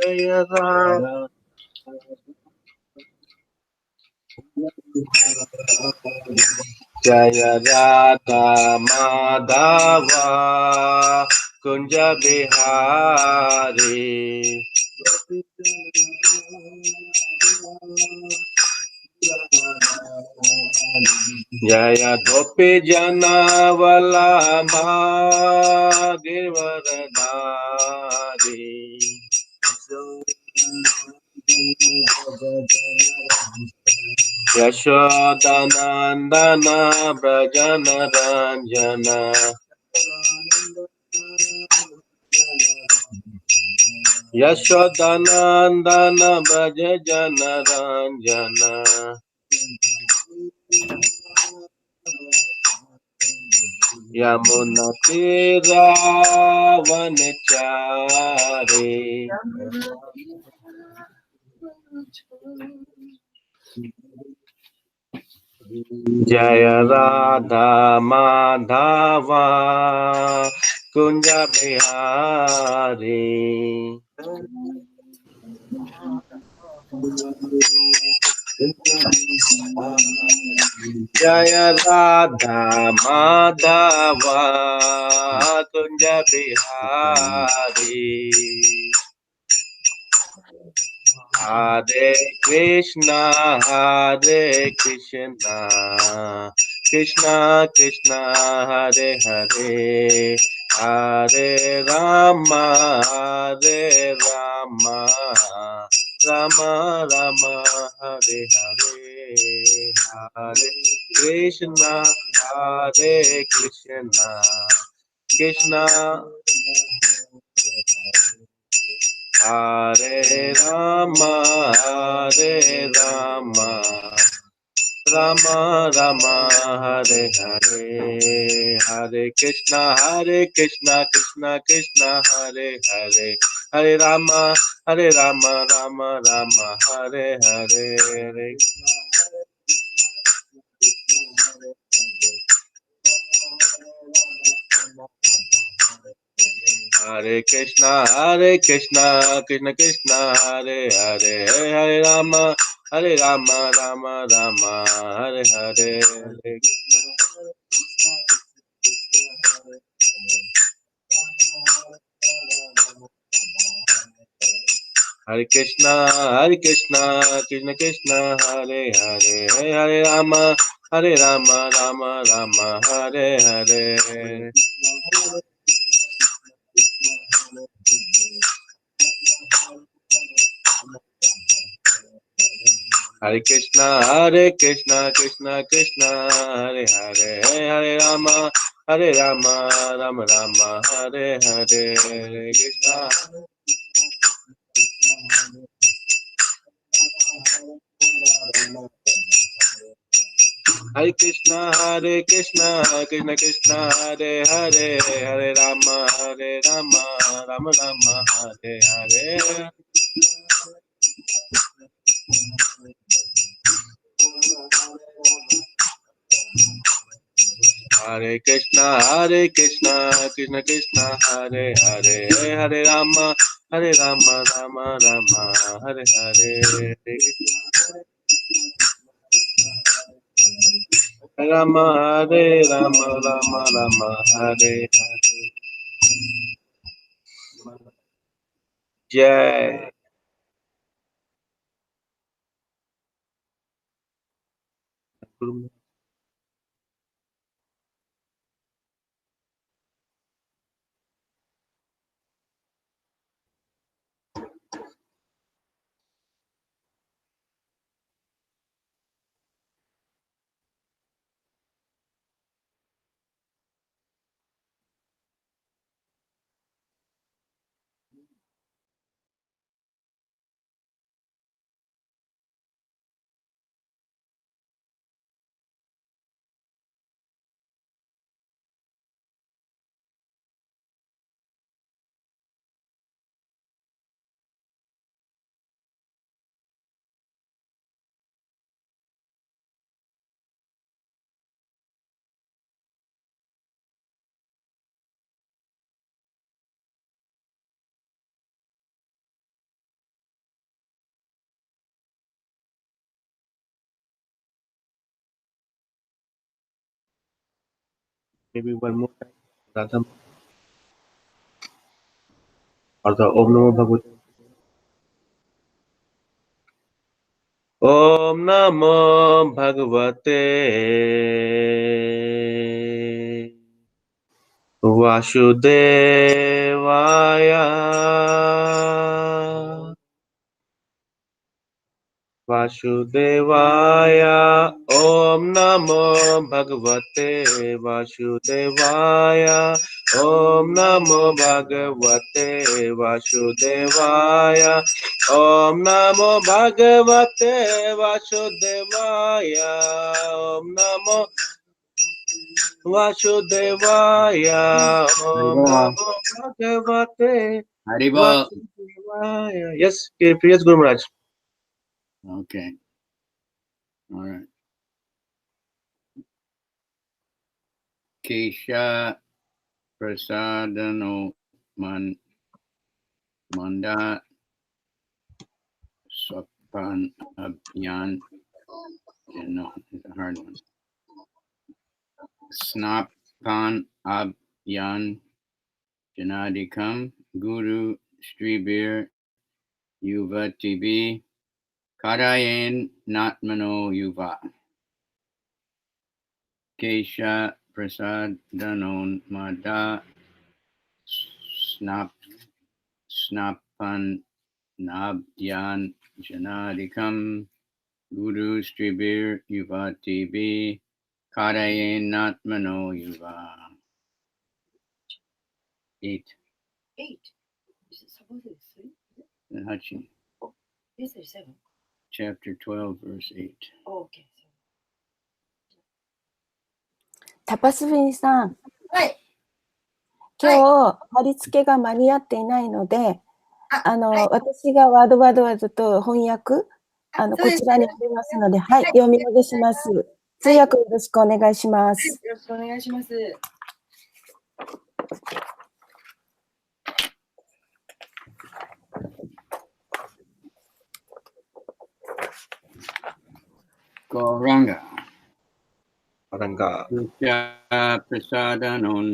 Jaya Radha Jaya Radha Madhava Kunja Bihari Jaya Gopi Jana Vallabha Girdharidhari Yashodanandana Brajana Ranjana Yashodanandana Brajana Ranjana Yamuna Tira Vanachari Jaya Radha Madhava Kunja Bihari Jaya Radha Madhava Kunja Bihari Hare Krishna Hare Krishna Krishna Krishna Hare Hare Hare Rama Hare Rama Rama Rama Hare Hare Hare Krishna Hare Krishna Krishna Hare Rama Hare Rama Rama Rama Hare Hare Hare Krishna Krishna Krishna Hare Hare Hare Rama Rama Rama Hare Hare Hare Krishna Krishna Krishna Hare Hare Hare Rama Rama Rama Hare Hare Hare Krishna Krishna Krishna Hare Hare Hare Rama Rama Rama Hare Hare Hare Krishna Krishna Krishna Hare Hare Hare Rama Rama Rama Hare Hare Hare Krishna Hare Krishna Krishna Krishna Hare Hare Hare Rama Rama Rama Hare Hare Hare Krishna Krishna Krishna Hare Hare Hare Rama Rama Rama Hare Hare Rama Hare Rama Rama Hare Hare Jai Guru Maybe one more time. Radha. Or the Om Namo Bhagavate. Om Namo Bhagavate Vasudevaya. Vasudevaya. Om Namo Bhagavate Vasudevaya. Om Namo Bhagavate Vasudevaya. Om Namo Bhagavate Vasudevaya. Om Namo Vasudevaya. Om Namo Bhagavate Vasudevaya. Yes, yes, Guru Maharaj. Okay. All right. Kesha Prasadano Manda Swapan Abhyan. No, it's a hard one. Snapan Abhyan Janadikam Guru Stribir Yuva TB Kadayen Natmano Yuva Kesha Prasad Danon Mada Snapan Nabhyan Janadikam Guru Stribir Yuva TB Kadayen Natmano Yuva 8. Is it supposed to be 3? Hachi. Yes, there's 7. Chapter 12, verse 8. Oh, okay. タパスビンさん、はい。今日、貼り付けが間に合っていないので、はい。私がワードと翻訳、こちらにありますので、はい、読み上げします。通訳よろしくお願いします。よろしくお願いします。Goranga. Aranga. Prasadanon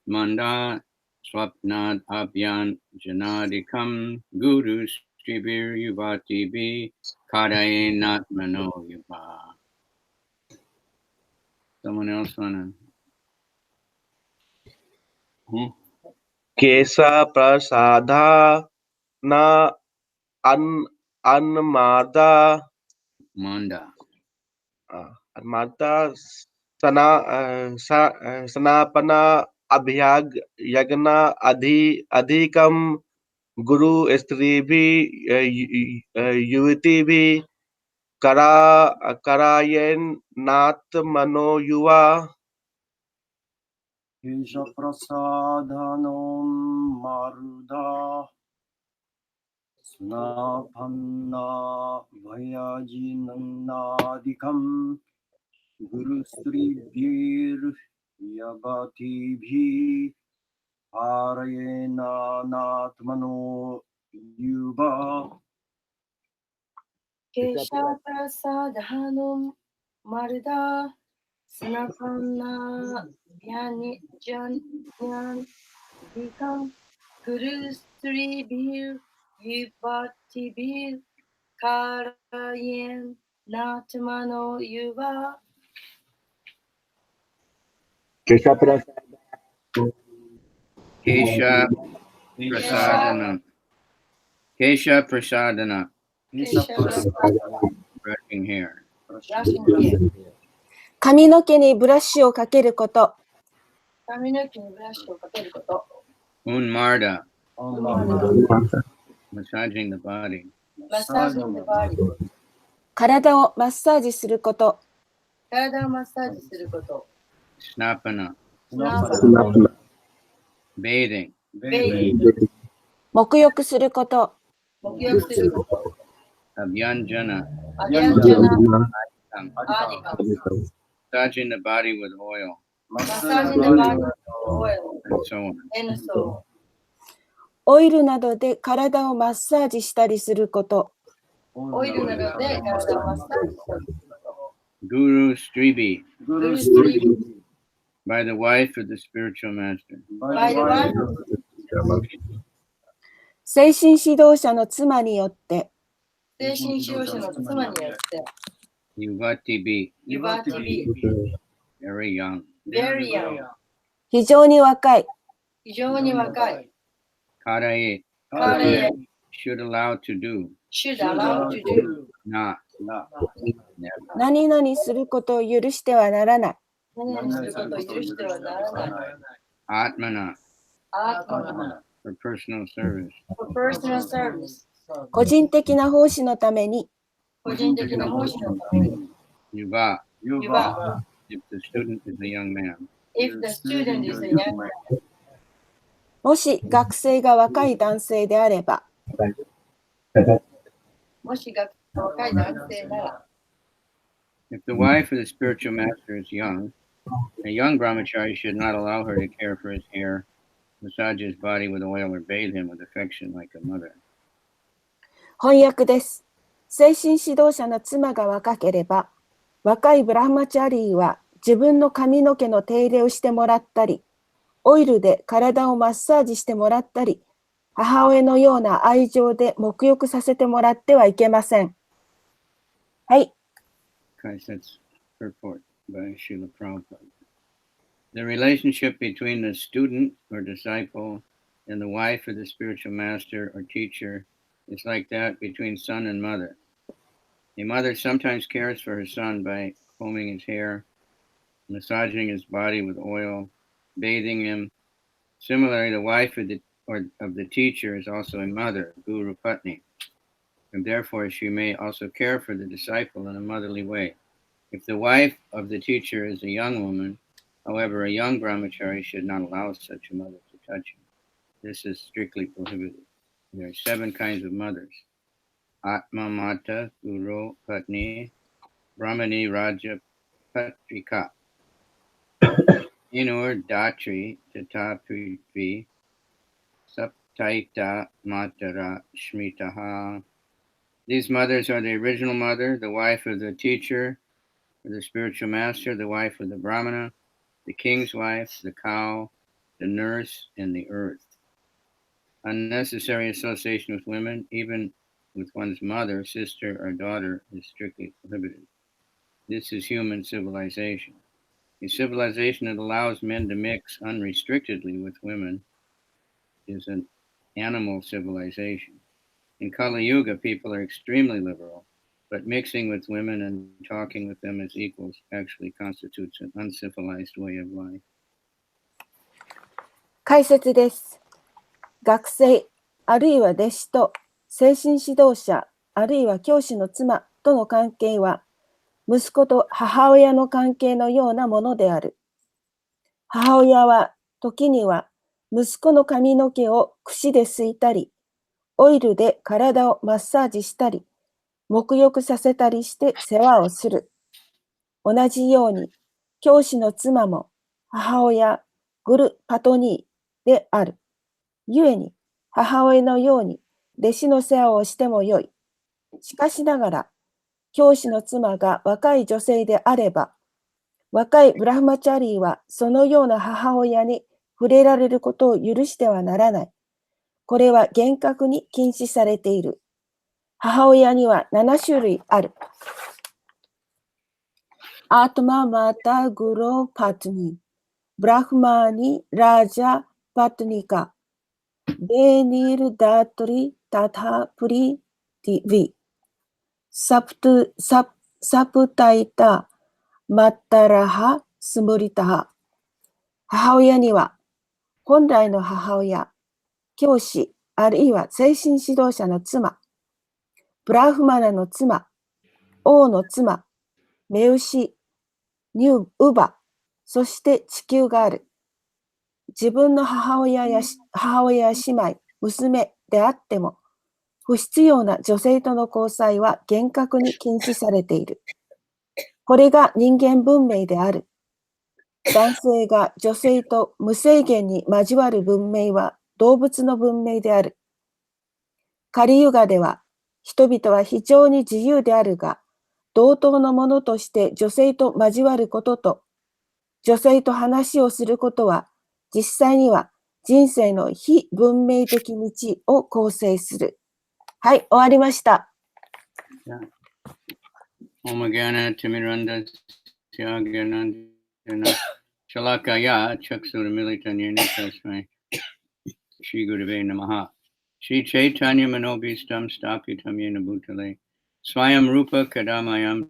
Manda Swapnad Abhyan Janadikam Guru Stribir Yuvati B Kadayen Natmano Yuva. Someone else wanna? Kesa Prasada Na Anmada Manda. Anmada Sanapana Abhyag Yagna Adhikam Guru Stribhi Yuvati Bhi Karayen Nat Mano Yuva Kesha Prasadhanam Maruda Snapanna Vayajinannadikam Guru Stribhir Yabatibhi Arayena Natmano Yuva Kesha Prasadhanam Maruda Snapanna Vayajinannadikam Guru Stribhir Yuvatibhir Karayen Natmano Yuva Kesha Prasadana. Kesha Prasadana. Brushing hair. 髪の毛にブラシをかけること。髪の毛にブラシをかけること。Unmarda. Massaging the body. マッサージのバディ。体をマッサージすること。体をマッサージすること。Snapana. Bathing. 沐浴すること。沐浴すること。Abhyanjana. Massaging the body with oil. Massaging the body with oil. And so on. And so. オイルなどで体をマッサージしたりすること。オイルなどで体をマッサージしたりすること。Guru Stribi. by the wife of the spiritual master. by the wife of 精神指導者の妻によって、精神指導者の妻によって、 Yuvati B, Yuvati B, very young. very young, 非常に若い、非常に若い、 Karae, 彼へ should allow to do, should allow to do, not, not never. 何々することを許してはならない。何々することを許してはならない。 Atmana, アートマ for personal service. for personal service, 個人的な奉仕のために、個人的な奉仕のために、 Yuva, Yuva, if the student is a young man. if the student is a young man, もし学生が若い男性であれば、もしが若い男性なら、 If the wife of the spiritual master is young, a young brahmachari should not allow her to care for his hair, massage his body with oil, or bathe him with affection like a mother. 翻訳です。精神指導者の妻が若ければ、若いブラフマチャリーは自分の髪の毛の手入れをしてもらったり、オイルで体をマッサージしてもらったり、母親のような愛情で沐浴させてもらってはいけません。はい。Kaisetsu purport by Srila Prabhupada. The relationship between the student or disciple and the wife of the spiritual master or teacher is like that between son and mother. A mother sometimes cares for her son by combing his hair, massaging his body with oil, bathing him. Similarly, the wife of the teacher is also a mother, Guru Patni, and therefore she may also care for the disciple in a motherly way. If the wife of the teacher is a young woman, however, a young brahmachari should not allow such a mother to touch him. This is strictly prohibited. There are 7 kinds of mothers. Atma Mata, Guru Patni, Brahmani Raja Patrika, Inur Datri, Tata Prithvi, Saptaita Matara Shmitaha. These mothers are the original mother, the wife of the teacher, the spiritual master, the wife of the brahmana, the king's wife, the cow, the nurse, and the earth. Unnecessary association with women, even with one's mother, sister, or daughter, is strictly prohibited. This is human civilization. A civilization that allows men to mix unrestrictedly with women is an animal civilization. In Kali Yuga, people are extremely liberal, but mixing with women and talking with them as equals actually constitutes an uncivilized way of life. 解説です。学生、あるいは弟子と精神指導者、あるいは教師の妻との関係は、息子と母親の関係のようなものである。母親は時には息子の髪の毛を櫛で拭いたり、オイルで体をマッサージしたり、沐浴させたりして世話をする。同じように、教師の妻も母親、グル・パトニーである。故に、母親のように弟子の世話をしてもよい。しかしながら、教師の妻が若い女性であれば、若いブラフマチャリーはそのような母親に触れられることを許してはならない。これは厳格に禁止されている。母親には7種類ある。アトママタグロパトニ、ブラフマーニラージャパトニカ、ベニルダトリタタプリティビ、サプタイタマッタラハスムリタハ。母親には本来の母親、教師、あるいは精神指導者の妻、ブラフマナの妻、王の妻、メウシ、ニュウバ、そして地球がある。自分の母親や姉妹、娘であっても、不必要な女性との交際は厳格に禁止されている。これが人間文明である。男性が女性と無制限に交わる文明は動物の文明である。カリユガでは人々は非常に自由であるが、同等のものとして女性と交わることと、女性と話をすることは、実際には人生の非文明的道を構成する。はい、終わりました。Omagana Timiranda Syagyanandana Shalakaya Chaksura Militanya Tasmai Shri Gurave Namaha Shri Chaitanya Manobhistam Stapitam Yena Bhutale Swayam Rupa Kadamayam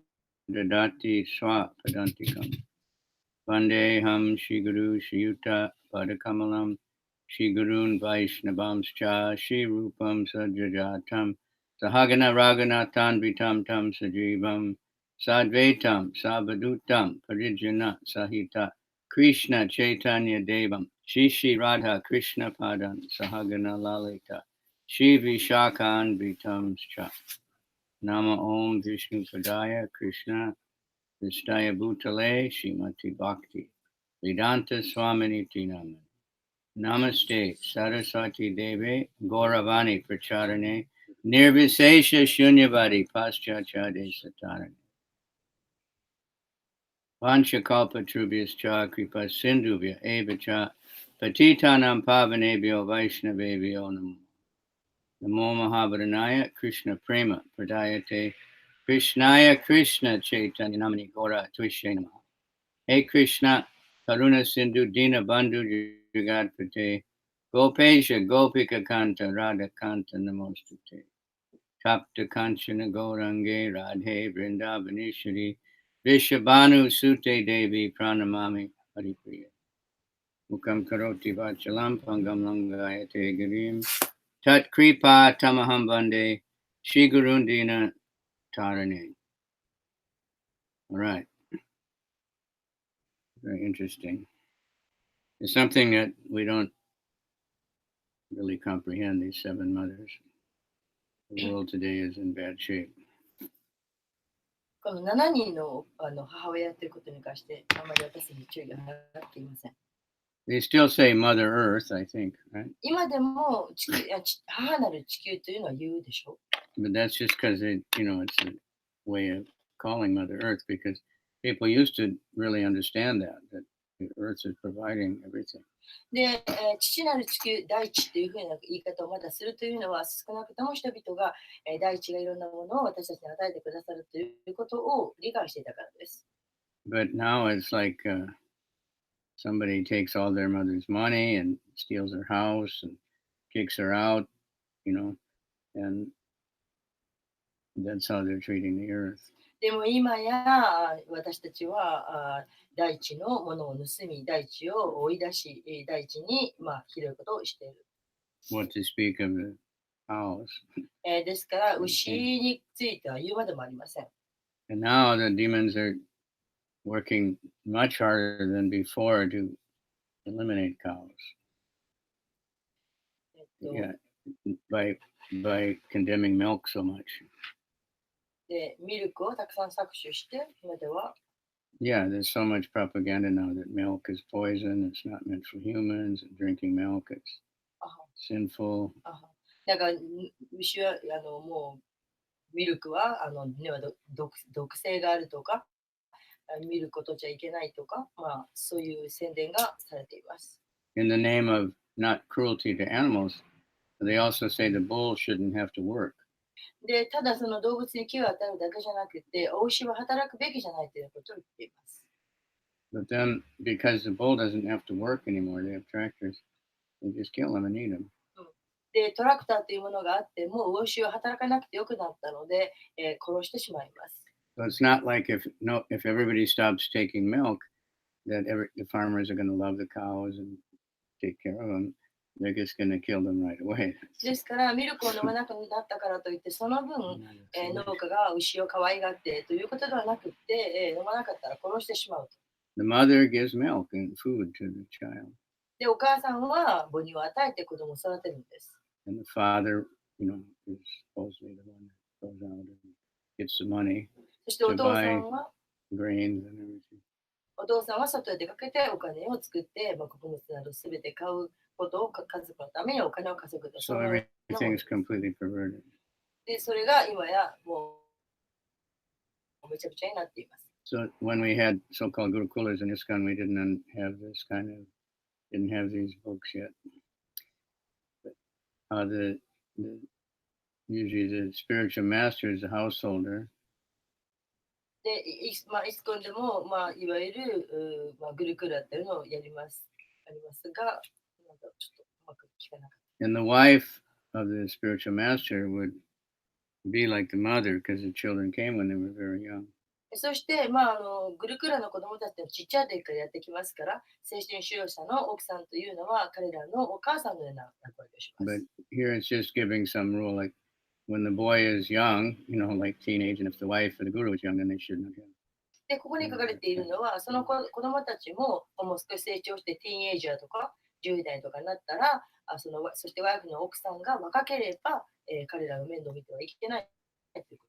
Dadati Swa Padantikam Vandeham Shri Guru Shri Yuta Padakamalam Shri Gurun Vaishnavamscha Shri Rupam Sajajatam Sahagana Raganathan Vitam Tam Sajivam Sadvaitam Savadutam Parijana Sahita Krishna Chaitanya Devam Shri Shri Radha Krishna Padan Sahagana Lalita Shri Vishakan Vitam Cha Nama Om Vishnu Padaya Krishna Vistaya Bhutale Shrimati Bhakti Vedanta Swaminiti Naman Namaste Saraswati Deve Gauravani Pracharane Nirvisesha Shunyavadi Paschachade Satarane Vanchakalpa Trubhyascha Kripa Sindhuvya Evacha Patitanam Pavanebhyo Vaishnavebhyo Namo Namo Mahabharanaya Krishna Prema Pradayate Krishnaya Krishna Chaitanya Namani Gora Tvishe Namaha Hey Krishna Karuna Sindhu Dina Bandhu Jagadpate Gopesha Gopika Kanta Radha Kanta Namostate Tapta Kanchana Gaurange Radhe Vrindavaneshwari Vishabhanu Sute Devi Pranamami Haripriya Mukam Karoti Vachalam Pangam Langayate Girim Tat Kripa Tamaham Bande Shri Gurundina Tarane. All right. Very interesting. It's something that we don't really comprehend, these seven mothers. The world today is in bad shape. この7人の母親ということに関してあまり私たちに注意が払っていません。 They still say Mother Earth, I think, right? 今でも母なる地球というのは言うでしょ。 But that's just because it's a way of calling Mother Earth, because people used to really understand that the Earth is providing everything. で、父なる地球、大地というふうな言い方をまだするというのは、少なくとも人々が、大地がいろんなものを私たちに与えてくださるということを理解していたからです。 But now it's like somebody takes all their mother's money and steals her house and kicks her out, and that's how they're treating the earth. でも今や私たちは大地のものを盗み、大地を追い出し、大地にひどいことをしている。What to speak of the cows. ですから、牛については言うまでもありません。 And now the demons are working much harder than before to eliminate cows. Yeah, by condemning milk so much. で、ミルクをたくさん搾取して、今では Yeah, there's so much propaganda now that milk is poison, it's not meant for humans, and drinking milk is sinful. だから牛はもうミルクはには毒性があるとか、ミルクを取っちゃいけないとか、そういう宣伝がされています。 In the name of not cruelty to animals, they also say the bull shouldn't have to work. で、ただその動物に危害を与えるだけじゃなくて、お牛は働くべきじゃないということを言っています。 But then, because the bull doesn't have to work anymore, they have tractors, they just kill them and eat them. で、トラクターというものがあっても、お牛は働かなくてよくなったので、殺してしまいます。 So it's not like if everybody stops taking milk, that the farmers are going to love the cows and take care of them. They're just going to kill them right away. ですから、ミルクを飲まなくなったからといって、その分、農家が牛を可愛がってということではなくて、飲まなかったら殺してしまうと。The mother gives milk and food to the child. で、お母さんは母乳を与えて子供を育てるんです。 And the father, is supposedly the one that goes out and gets the money そしてお父さんは grains and everything. お父さんは外へ出かけてお金を作って、穀物などすべて買うことを家族のためにお金を稼ぐと。 So everything is completely perverted. で、それが今やもうめちゃくちゃになっています。So when we had so-called Gurukulas in ISKCON, we didn't have these books yet. But, usually the spiritual master is a householder. で、イスコンでも、いわゆる、グルクラっていうのをありますが、なんだろう、ちょっとうまく聞かなかった。And the wife of the spiritual master would be like the mother because the children came when they were very young. そして、グルクラの子供たちはちっちゃい時からやってきますから、精神修養者の奥さんというのは彼らのお母さんのような役割をしま But す。 here it's just giving some rule, like when the boy is young, like teenage, and if the wife or the guru is young, then they shouldn't have. で、ここに書かれているのは、その子供たちもう少し成長してティーンエイジャーとか10代とかになったら、そしてワイフの奥さんが若ければ、彼らの面倒を見てはいけないということです。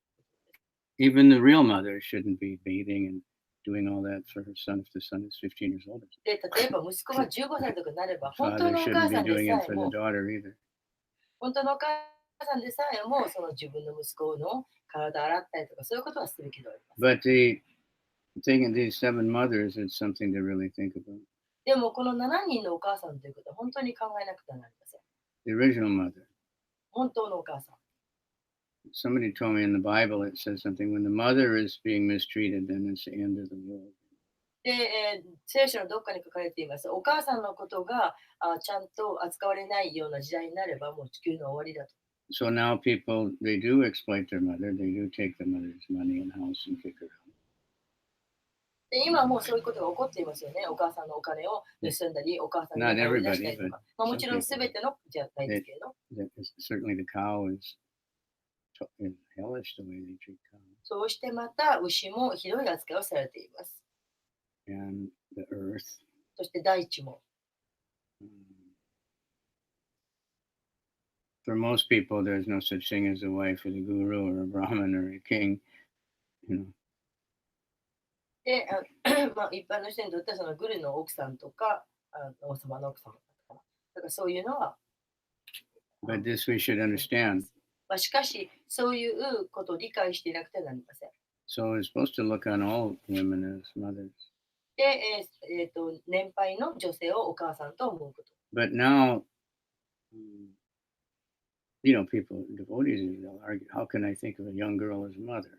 Even the real mother shouldn't be bathing and doing all that for her son if the son is 15 years old. で、例えば息子が15歳とかになれば、本当 Father のお母 shouldn't さ be んで doing さ it え for も the daughter either. 本当のお母さんでさえも、その自分の息子の体洗ったりとか、そういうことはすべきであります。 But the thing in these 7 mothers is something to really think about. でも、この7人のお母さんということは本当に考えなくてはなりません。 The original mother. 本当のお母さん。 Somebody told me in the Bible it says something when the mother is being mistreated, then it's the end of the world. で、聖書のどっかに書かれています。お母さんのことがちゃんと扱われないような時代になれば、もう地球の終わりだと。 So now people, they do exploit their mother. They do take the mother's money and house and kick her out. で、今はもうそういうことが起こっていますよね。お母さんのお金を盗んだり、お母さんのお金を出したりとか。もちろん全てのじゃないですけれど。 Certainly the cow is hellish the way they treat cows. そうしてまた牛もひどい扱いをされています。 And the earth. そして大地も。 For most people, there's no such thing as a wife or a guru or a brahmin or a king. で、一般の人にとってはそのグルの奥さんとか王様の奥様とか、だからそういうのは。 But this we should understand. しかし、そういうことを理解していなくてはなりません。 So we're supposed to look on all women as mothers. で、年配の女性をお母さんと思うこと。 But now, people, devotees, they'll argue, how can I think of a young girl as a mother?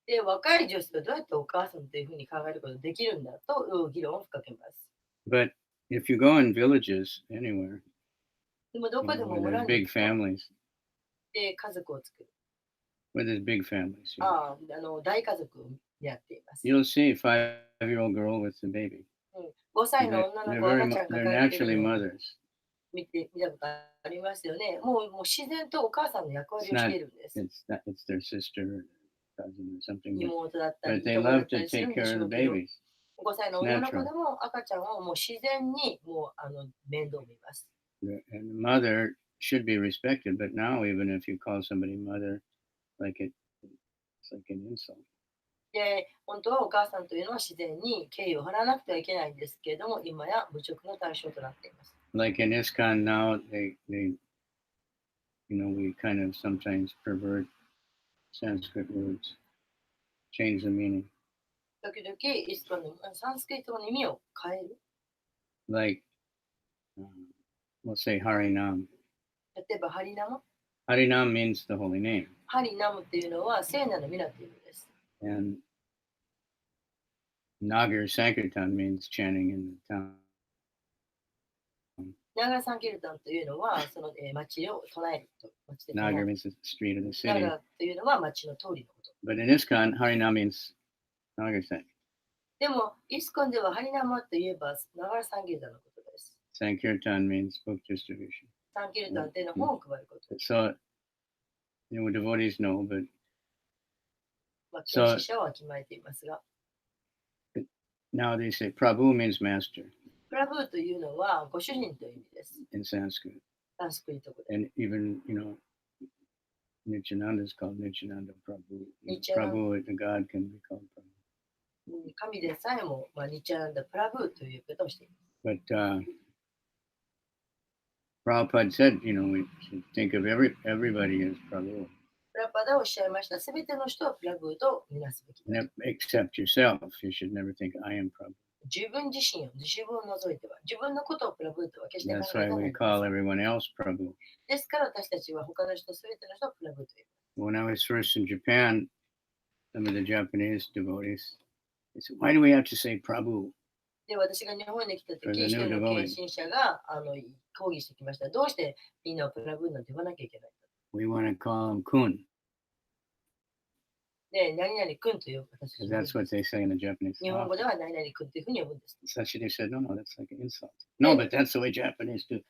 で、若い女性はどうやってお母さんというふうに考えることができるんだと議論を深けます。 But if you go in villages anywhere, でもどこでも where 村 there's に big families, で家族を作る。 where there's big families, 大家族をやっています。 you'll see a 5-year-old girl with a baby. 5歳の女の子は赤ちゃん They're 抱えてい naturally るのを mothers. 見たことありますよね。もう自然とお母さんの役割をしているんです。 It's their sister or cousin or something. 妹だったり、 But they いとこだっ love た to りする take んでし care ょ of う the けど、 babies. 5歳の女の子でも赤ちゃんをもう自然にもう面倒を見ます。 And the mother should be respected, but now even if you call somebody mother, it's like an insult. で、本当はお母さんというのは自然に敬意を払わなくてはいけないんですけれども、今や侮辱の対象となっています。 Like in ISKCON now, they we kind of sometimes pervert Sanskrit words, change the meaning. 時々イスラムのサンスクリットの意味を変える。 Like, we'll say Harinam. 例えばハリナム。 Harinam means the holy name. ハリナムっていうのは聖なる皆という意味です。 And Nagar Sankirtan means chanting in the town. ナガラサンキルタンというのはその町を唱えると。町で唱え Nagar る。 means the street of the ナ city. ガラというのは町の通りのこと。 But in ISKCON, Harinam means Nagar Sankirtan. でも、イスコンではハリナムといえばナガラサンキルタンのことです。 Sankirtan means book distribution. サンキルタンというのは本を配ること。 So, devotees know, but 教師者は決まれていますが、 now they say Prabhu means master プラブーというのはご主人という意味です。 in Sanskrit. サンスクリット語で。 And even, Nityananda is called Nityananda Prabhu. Nityananda. Prabhu, the God, can be called Prabhu. 神でさえも、ニチャナンダプラブーということをしています。 But Prabhupada said, we should think of everybody as Prabhu. プラパダはおっしゃいました。すべての人はプラブーとみなすべきだ。 Except yourself. You should never think, I am Prabhu. 自分自身を、自分を除いては、自分のことをプラブーとは決して考 That's え why てはな we い。 call everyone else Prabhu. ですから私たちは他の人、すべての人をプラブーと言います。 When I was first in Japan, some of the Japanese devotees, they said, why do we have to say Prabhu? で、私が日本に来た For 時、 the 一 new 人の devotee. 献身者が抗議してきました。どうしてみんなをプラブーなんて言わなきゃいけないか。 We want to call him Kun, で、何々君という私た because ちは that's what they say in the Japanese 日本語で office. は何々君というふうに呼ぶんです。 Sashi, they said, no, that's like an insult. No, but that's the way Japanese do.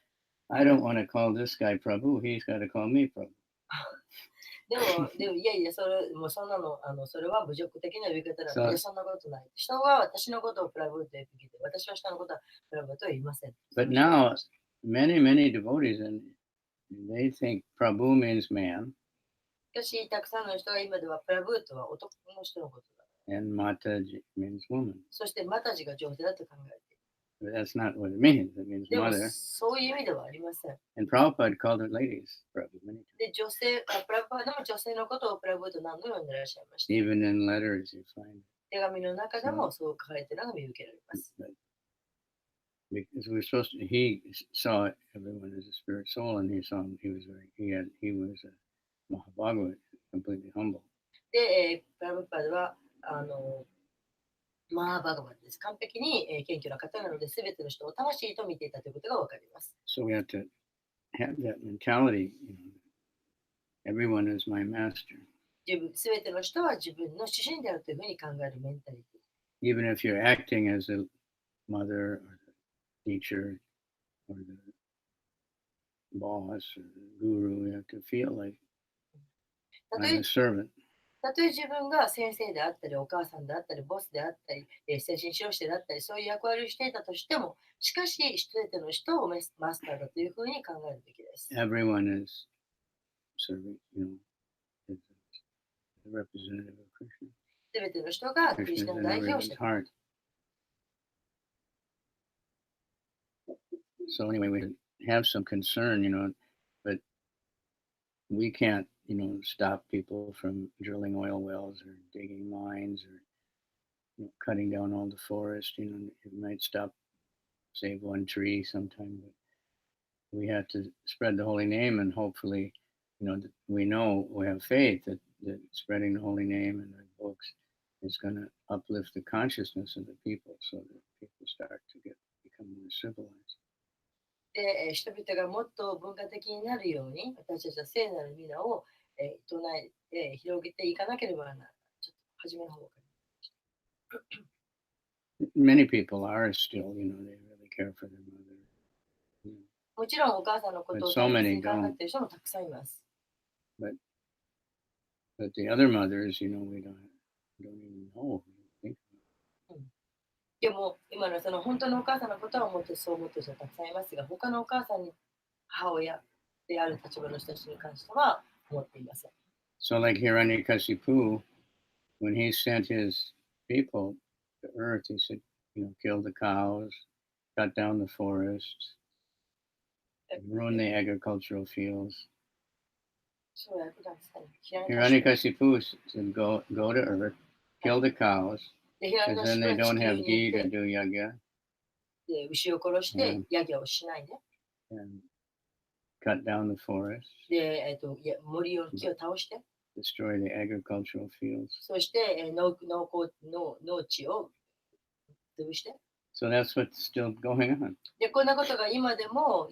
I don't want to call this guy Prabhu. He's got to call me Prabhu. でもいやいや、それもうそんなの、それは侮辱的な呼び方なんで、そういや、そんなことない。人は私のことをプラブーと呼びて、私は人のことはプラブーとは言いません。 But now, many devotees, and they think Prabhu means man, しかし、たくさんの人が今ではプラブーとは男の人のことだ。 and Mataji means woman. そして、マタジが上手だと考えている。 But that's not what it means. It means でも、 mother. そういう意味ではありません。 And Prabhupada called her ladies Prabhu many times. で、プラパーでも女性のことをプラブーと何度も呼んでらっしゃいました。 Even in letters, you find it. 手紙の中でもそう書かれているのが見受けられます。 But because we're supposed to, he saw everyone as a spirit soul, and he saw him. He was a Mahabhagavad, completely humble. で、プラブパーは、マーバガバンです。完璧に謙虚な方なので、すべての人を魂と見ていたということがわかります。 So we have to have that mentality. Everyone is my master. すべての人は自分の主人であるというふうに考えるメンタリティ。 Even if you're acting as a mother or the teacher or the boss or the guru, you have to feel like たと I'm え a servant. たとえ自分が先生であったり、お母さんであったり、ボスであったり、精神指導者であったり、そういう役割をしていたとしても、しかし、すべての人をマスターだというふうに考えるべきです。 Everyone is serving, is a representative of Krishna. すべての人がクリ Krishna ス is ナの in 代表 everyone's 者。 heart. So anyway, we have some concern, but we can't, stop people from drilling oil wells or digging mines or cutting down all the forest. It might save one tree sometime, but we have to spread the holy name, and hopefully, we have faith that spreading the holy name and the books is going to uplift the consciousness of the people, so that people start to become more civilized. で、人々がもっと文化的になるように、私たちは聖なる皆を唱えて広げていかなければならない。ちょっと初めの方から。 Many people are still, they really care for their mother. もちろんお母さんのことを But so 大 many 切に考え don't. ている人もたくさんいます。 But the other mothers, we don't even know. We don't think でも、今のその本当のお母さんのことは思ってそう思っている人はたくさんいますが、他のお母さんに母親である立場の人たちに関しては思っていません。 So like Hiranyakasipu, when he sent his people to earth, he said, kill the cows, cut down the forests, ruin the agricultural fields. そうや普段ですかね。 Hiranyakasipu said, go to earth, kill the cows, で、平 because 野 then 氏 they は地 don't 球 have に ghee 行っ to て do yagya, で牛を殺してヤギをしないで、 and cut down the forest, で、森を木を倒して、 destroy the agricultural fields. そして農地を潰して、 So that's what's still going on. で、こんなことが今でも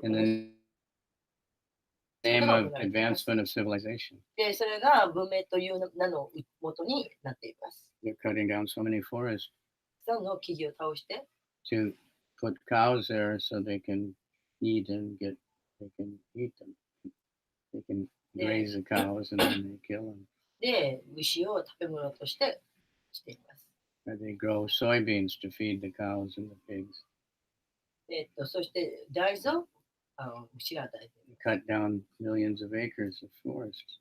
In the name of advancement of civilization. で、それが文明という名の元になっています。 They're cutting down so many forests その木々を倒して、 to put cows there so they can eat them. They can graze the cows and then they kill them. で、牛を食べ物としてしています。 Or they grow soybeans to feed the cows and the pigs. そして大豆を牛が与えています。 Cut down millions of acres of forest.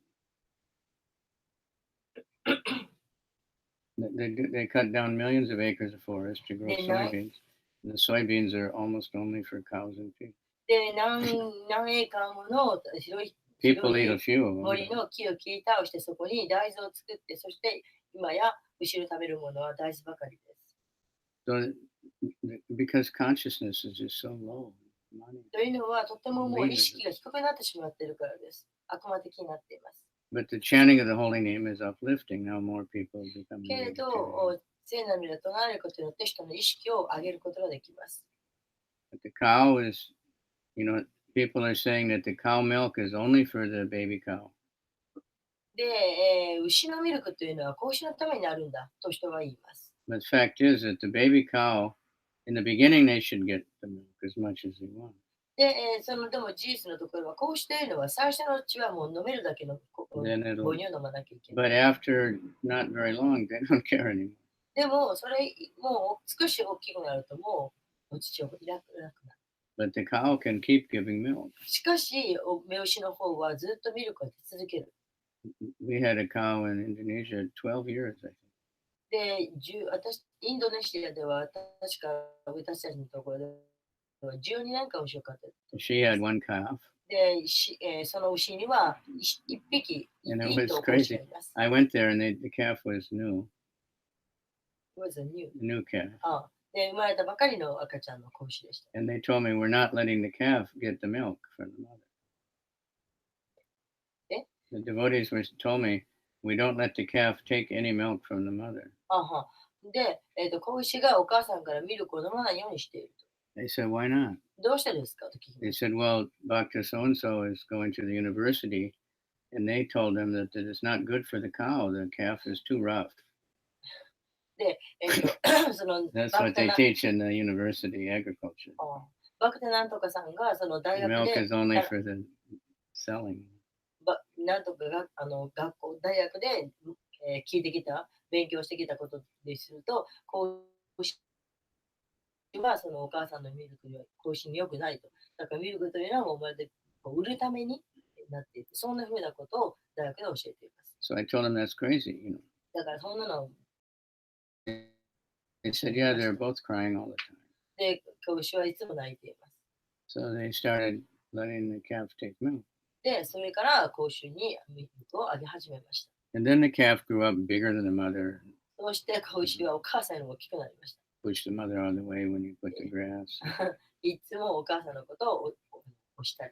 They cut down millions of acres of forest to grow soybeans. And the soybeans are almost only for cows and pigs. で、何エーカーもの広い people eat a few of 森 them. の木を切り倒してそこに大豆を作って、そして今や牛の食べるものは大豆ばかりです。 So, because consciousness is just so low. というのはとてももう意識が低くなってしまっているからです。悪魔的になっています。 But the chanting of the holy name is uplifting. Now more people become けれ vegetarian. ど、聖なる皆となることによって人の意識を上げることができます。 But the cow is, people are saying that the cow milk is only for the baby cow. で、牛のミルクというのは子牛のためにあるんだと人は言います。 But the fact is that the baby cow, in the beginning, they should get the milk as much as they want. で、でも事実のところは子牛というのは最初のうちはもう飲めるだけの母 Then it'll, 乳を飲まなきゃいけない。 but after not very long, they don't care anymore. でも、それもう少し大きくなるともうお乳をいらなくなる。 But the cow can keep giving milk. しかし、雌牛の方はずっとミルクを出続ける。 We had a cow in Indonesia 12 years, I think. で、インドネシアでは確か私たちのところでは12年間牛を飼っている。 She had one calf. で、その牛には1匹、 And it 1 was 頭子牛が crazy. います。 I went there and the calf was new, It was a new. a new calf. で、生まれたばかりの赤ちゃんの子牛でした。 And they told me we're not letting the calf get the milk from the mother. Eh? The devotees told me we don't let the calf take any milk from the mother. で、子牛がお母さんからミルクを飲まないようにしている They said, why not? と。どうしてですかと聞き They ました。 said, well, Dr. So-and-so is going to the university, and they told him that it's not good for the cow. The calf is too rough. で、その That's バ what クテ they ナ teach in the university agriculture. バクテなんとかさんがその大学 Milk で is only for the selling. なんとかが学校、大学で、聞いてきた、勉強してきたことですると、子牛はそのお母さんのミルクには子牛に良くないと。だからミルクというのはもうまるで売るためになっていて、そんなふうなことを大学で教えています。 So I told him that's crazy. だからそんなの They said, yeah, they're both crying all the time. で、子牛はいつも泣いています。 So they started letting the calf take milk. で、それから子牛にミルクをあげ始めました。 And then the calf grew up bigger than the mother, そして子牛はお母さんよりも大きくなりました。 pushed the mother out of the way when you put the grass. いつもお母さんのことを押したり。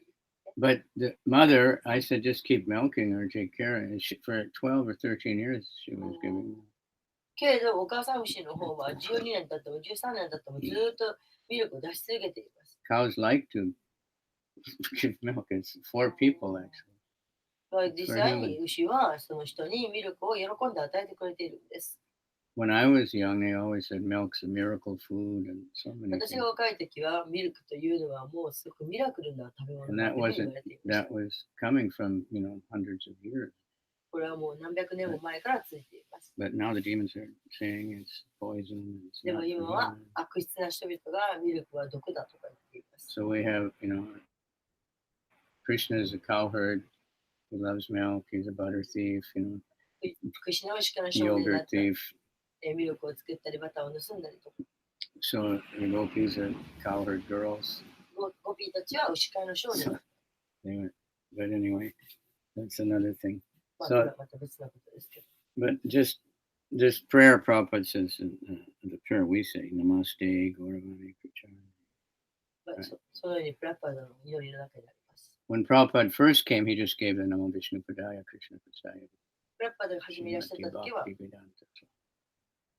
But the mother, I said, just keep milking her, take care of it. For 12 or 13 years, she was giving milk. けれど、お母さん牛の方は12年経っても13年経ってもずっとミルクを出し続けています。 Cows like to give milk. It's for people, actually. 実際に牛はその人にミルクを喜んで与えてくれているんです。 When I was young, they always said milk's a miracle food and so many 私 things. が若い時はミルクというのはもうすごくミラクルな食べ物 And だ that というふうに言 wasn't われていました。 that was coming from, hundreds of years. これはもう何百年も前からついています。 But now the demons are saying it's poison. It's で not も for 今は humans. 悪質な人々がミルクは毒だとか言っています。 So we have, Krishna is a cowherd. He loves milk. He's a butter thief, クシナウシカの少年だ yogurt ったり thief. ミルクを作ったりバターを盗んだりとか。 So the gopis are cowherd girls. ゴピーたちは牛飼いの少年だ。 They were, but anyway, that's another thing. まあ、 So- これはまた別なことですけど。 But just prayer, Prabhupada says, the prayer we say, Namaste, Gauravani, Pracharya. まあそのようにプラッパーの祈りの中にあります。 When Prabhupada first came, he just gave the Namo Vishnu Padaya, Krishna Padaya. プラッパーが始めいらっしゃった時は Bhakti Vedanta.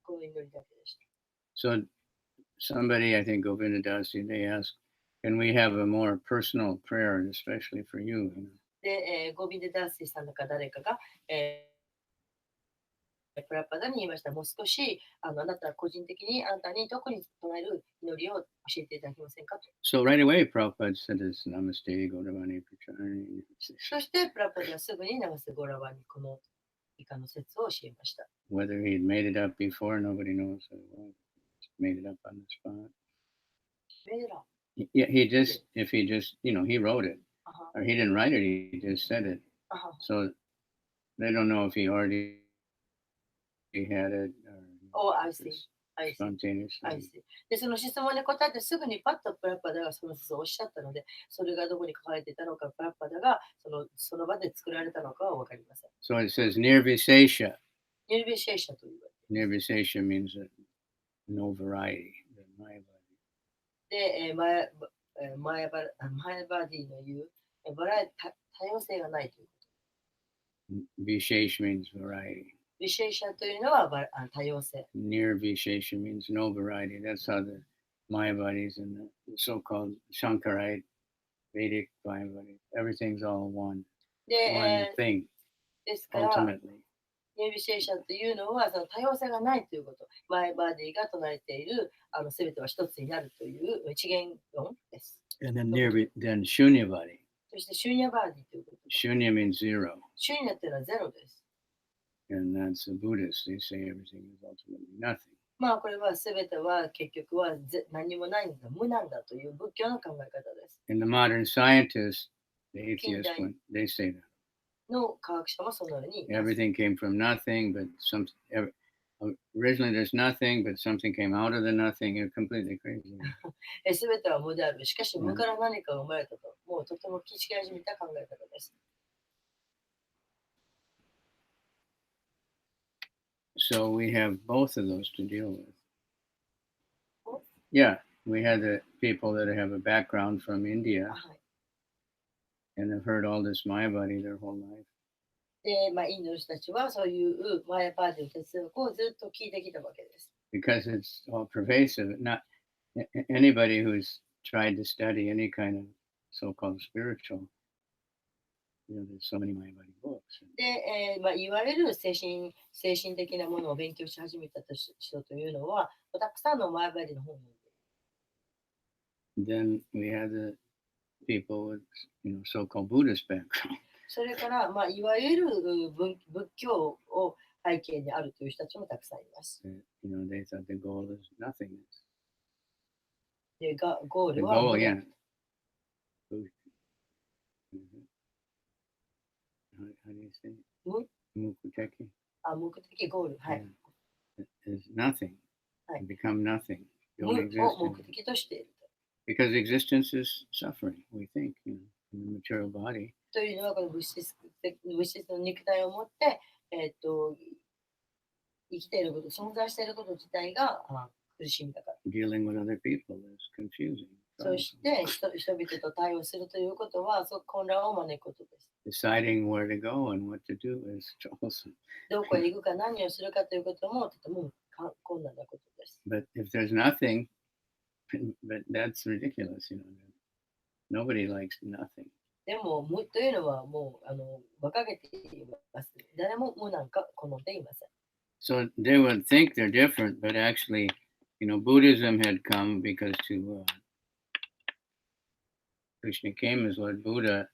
この祈りだけでした。 So somebody, I think Govinda Dasi, they asked, can we have a more personal prayer, especially for you? で、ゴビンデダーシーさんとか誰かが、プラッパーに言いました。もう少しあなた個人的にあなたに特に唱える祈りを教えていただけませんかと。 So right away, Prabhupada said this, Namaste, Gauravani, Pracharya. そしてプラッパーはすぐに長瀬ゴラワにこの以下の説を教えました。 Whether he'd made it up before, nobody knows. Well, made it up on the spot. メデラ Yeah, if he just, he wrote it, or he didn't write it, he just said it. So they don't know if he already had it. Oh, I see. I see. spontaneously. I see. で、その質問に答えてすぐにパッとプラッパダがその説をおっしゃったので、それがどこに書かれていたのか、プラッパダがその場で作られたのかは分かりません。 So it says nirvisesha. ニルビシェイシャというわけ Nirvisesha means no variety. The Maya body. で、マヤバディの言う多様性がないということ。 Vishesh means variety. ビシェイシャというのは多様性。 Nirvishesha means no variety. That's how the Maya bodies and the so-called Shankarite Vedic Maya body, everything's all one で、 thing ですから、 ultimately. ニルビシェイシャというのはその多様性がないということ。マイバディが唱えている全ては一つになるという一元論です。 And then then Shunya body. そしてシュニャバーディということ。 Shunya means zero. シュニャというのはゼロです。 And that's the Buddhists. They say everything is ultimately nothing. まあこれは全ては結局は何もないんだ、無なんだという仏教の考え方です。 And the modern scientists, the atheists, when they say that の科学者もそのように言います。 everything came from nothing, but originally there's nothing, but something came out of the nothing. You're completely crazy. 全ては無である。しかし無から何かが生まれたと、もうとても気違いじみた考え方です。 So we have both of those to deal with. Both? Yeah, we had the people that have a background from India はい。 and have heard all this Mayavadi their whole life. で、まあ、インドの人たちはそういうマヤパーティーの哲学をずっと聞いてきたわけです。 Because it's all pervasive. Not anybody who's tried to study any kind of so-called spiritual, there's so many Mayavadi books. で、まあ、いわゆる精神的なものを勉強し始めた人というのは、たくさんのマヤパーティーの本を読んでいる。 Then we had the people with, so-called Buddhist background. それから、まあ、いわゆる仏教を背景にあるという人たちもたくさんいます。 They thought the goal is nothingness. で、ゴー The ルは goal, 無 yeah. だ。 How do you say it? 無 Mukuteki. 目的ゴール、はい。 Is nothing. Right. Become nothing. 無 Don't を exist. 目的としていると。 Because existence is suffering, we think, in the material body. というのは、この物質の肉体を持って、生きていること、存在していること自体が苦しみだから。 Dealing with other people is confusing. そして人々と対応するということは、混乱を招くことです。 Deciding where to go and what to do is troublesome. どこへ行くか何をするかということもとても困難なことです。 But if there's nothing, but that's ridiculous, Nobody likes nothing. でも、無というのはもう馬鹿げています。誰も無なんか好んでいません。 So they would think they're different, but actually, Buddhism had come because Krishna came as Lord Buddha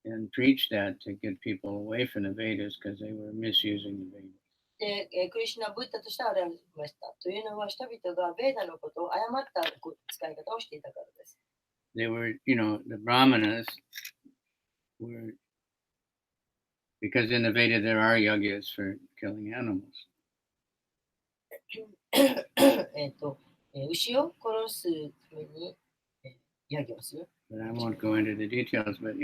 and preached that to get people away from the Vedas because they were misusing the Vedas. で、クリシュナ・ブッダとして現れました。というのは、人々がベーダのことを誤った使い方をしていたからです。 They were, the Brahmanas were, because in the Veda there are yagyas for killing animals. 牛を殺すためにヤギをする。 But I won't go into the details, but,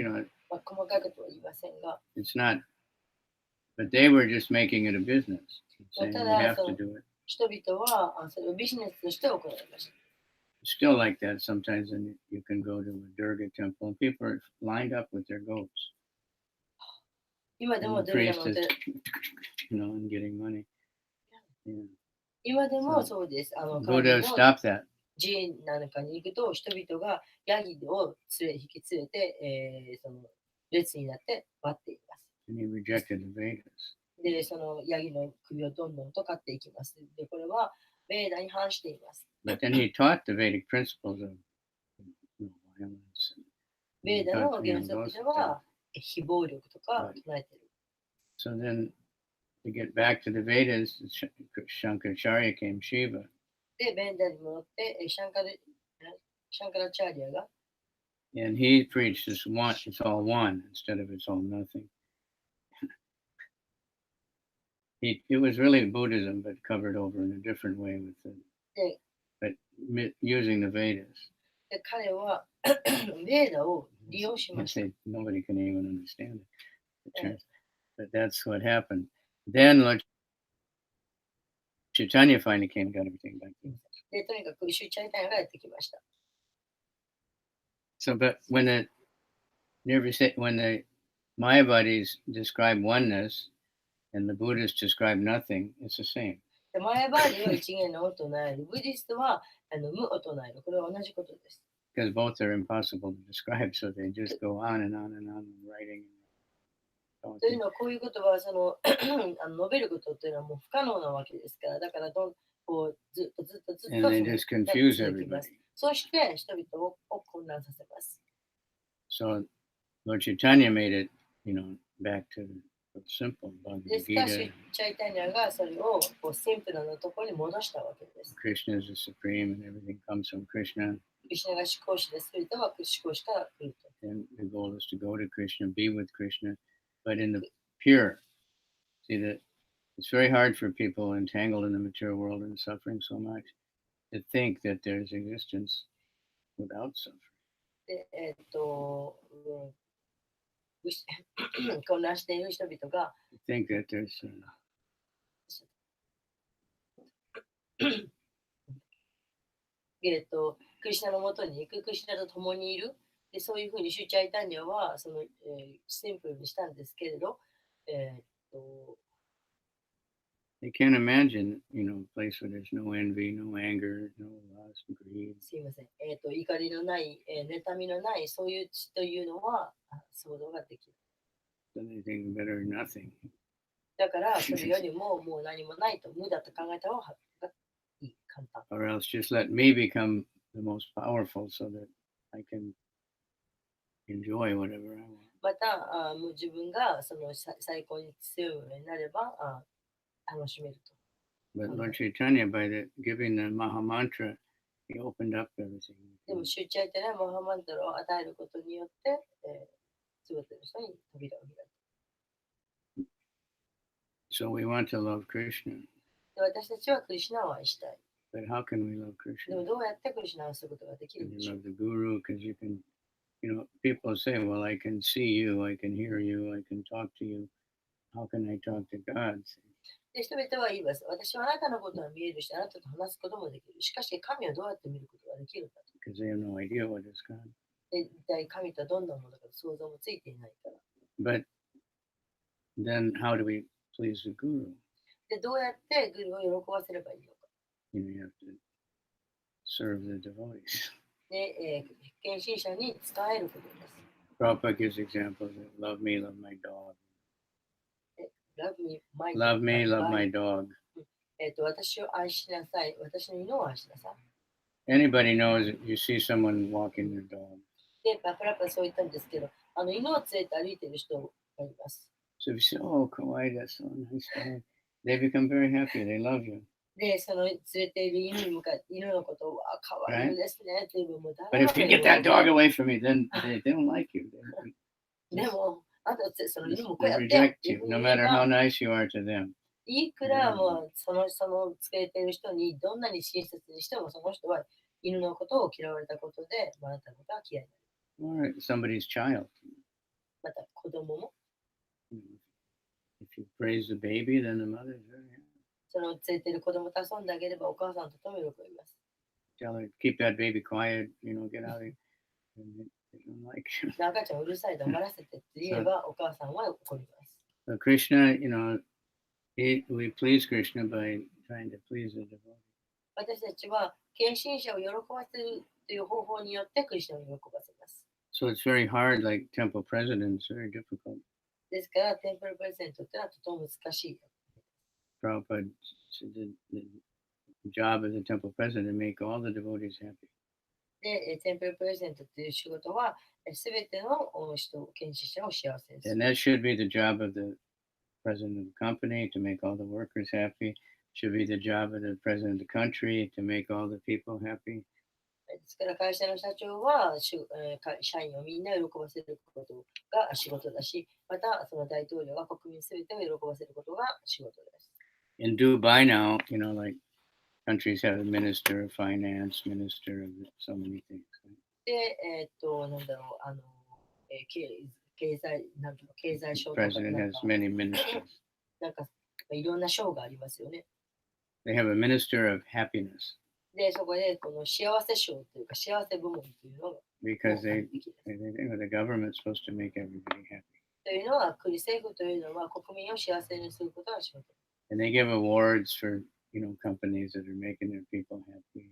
まあ、細かいことは言いませんが、 it's not, but they were just making it a business, saying we have to do it. 人々はそれをビジネスとして行いました。 Still like that sometimes, and you can go to a Durga temple and people are lined up with their goats. 今で And も the ドル priest ガの is, and getting money. Yeah. 今でもそうです。Buddha stopped that. 寺院なんかに行くと、人々がヤギを引き連れて、その列になって待っています。 And he rejected the Vedas. で、そのヤギの首をどんどんと刈っていきます。で、これはベーダに反しています。 But then he taught the Vedic principles of violence. ベーダの原則では非暴力とか唱えている。 So then, to get back to the Vedas, Shankaracharya came Shiva. で、ベーダに戻ってシャンカラチャーリアが And he preached this one, it's all one, instead of it's all nothing. it was really Buddhism, but covered over in a different way with the, で but using the Vedas. で彼はベーダを利用し You ま can した。 say nobody can even understand it. The Yeah. trans- But that's what happened. Then Lord Chaitanya finally came and got everything back. で、とにかくシュチャイタンヤがやってきました。 So, but when the Mayavadis describe oneness and the Buddhists describe nothing, it's the same. でマヤバーディは一元の音とない、ブディストは無音とない、これは同じことです。 Because both are impossible to describe, so they just go on and on and on writing. というのはこういうことはその述べることっていうのはもう不可能なわけですから、だからこうずっとずっとずっ And と they その just confuse 続きます everybody. そして人々を混乱させます。 So Lord Chaitanya made it, back to simple. で Bhagavad すからシ Gita, ュチャイタンヤがそれをこうシンプルなところに戻したわけです。 Krishna is the supreme, and everything comes from Krishna. クリシュナが思考主です。全ては思考主から来ると。 And the goal is to go to Krishna, be with Krishna, but in the pure. See that it's very hard for people entangled in the material world and suffering so much to think that there's existence without suffering. で、混乱している人々が To think that there's クリシュナのもとに行く、クリシュナと共にいる。でそういうふうにシュチャイタンニャはその、シンプルにしたんですけれど、they can't imagine, a place where there's no envy, no anger, no lust, greed. すいません、怒りのない、妬みのないそういう地というのは想像ができる。 So they think better than nothing. だからそれよりももう何もないと無だと考えた方がいい、簡単。 Or else just let me become the most powerful so that I can enjoy whatever I want. またもう自分がその最高に強いようになれば楽しめると。 But Lord Chaitanya, by giving the Maha Mantra, he opened up everything. でもシュチャイタンニャはマハマントラを与えることによって、全ての人に扉を開いた。 So we want to love Krishna. で私たちはクリシュナを愛したい。 But how can we love でも Krishna? どうやってクリシュナを愛することができる And んで you しょう love the Guru because you can, people say, well, I can see you, I can hear you, I can talk to you. How can I talk to God? で人々は言います。私はあなたのことは見えるし、あなたと話すこともできる。しかし神はどうやって見ることができるかと。 Because they have no idea what is God. で一体神とはどんなものか想像もついていないから。 But then how do we please the Guru? でどうやってグルを喜ばせればいいのか。 You have to serve the devotees. で、献身者に伝えることです。 Prabhupada gives examples of love me, love my dog. Love me, my Love me, dog. love my dog. 私を愛しなさい。私の犬を愛しなさい。 Anybody knows if you see someone walking their dog. で、パラパラそう言ったんですけど、犬を連れて歩いている人がいます。 So if you say, oh, kawaii, that's so nice dog, they become very happy. They love you. で、その連れている犬に向かって、犬のことを、かわいいですねっていうのも But if you get that dog away from me, then they don't like you. でも、あとその犬もこう They やってよ reject っていう you, ふうに no 言え matter ば how nice you are to them. いくらもうその連れている人にどんなに親切にしてもその人は犬のことを嫌われたことで、あなたのことは嫌いになる。 Or somebody's child. また子供も If you praise the baby, then the mother is very happy. その連れている子供と遊んであげればお母さんとともに喜びます。 Tell her, keep that baby quiet, get out of here. And they don't like you. 赤ちゃんうるさい黙らせてって言えばお母さんは怒ります。 So Krishna, we please Krishna by trying to please the devotee. 私たちは献身者を喜ばせるという方法によってクリスチャンを喜ばせます。 So it's very hard, like temple presidents, very difficult. ですから、テンプルプレゼントってのはとても難しい。 Prabhupada said the job of the temple president to make all the devotees happy. で、テンプルプレゼントという仕事は、すべての人、献身者を幸せにす And る。 that should be the job of the president of the company to make all the workers happy. Should be the job of the president of the country to make all the people happy. ですから会社の社長は社員をみんな喜ばせることが仕事だし、またその大統領は国民すべてを喜ばせることが仕事です。In Dubai now, like countries have a minister of finance, minister of so many things. で、なんだろう、経済省とか President has many ministers. なんかいろんな省がありますよね。They have a minister of happiness で、そこでこの幸せ省というか幸せ部門というのが because they think the government's supposed to make everybody happy. というのは、政府というのは国民を幸せにすることが仕事。And they give awards for, companies that are making their people happy.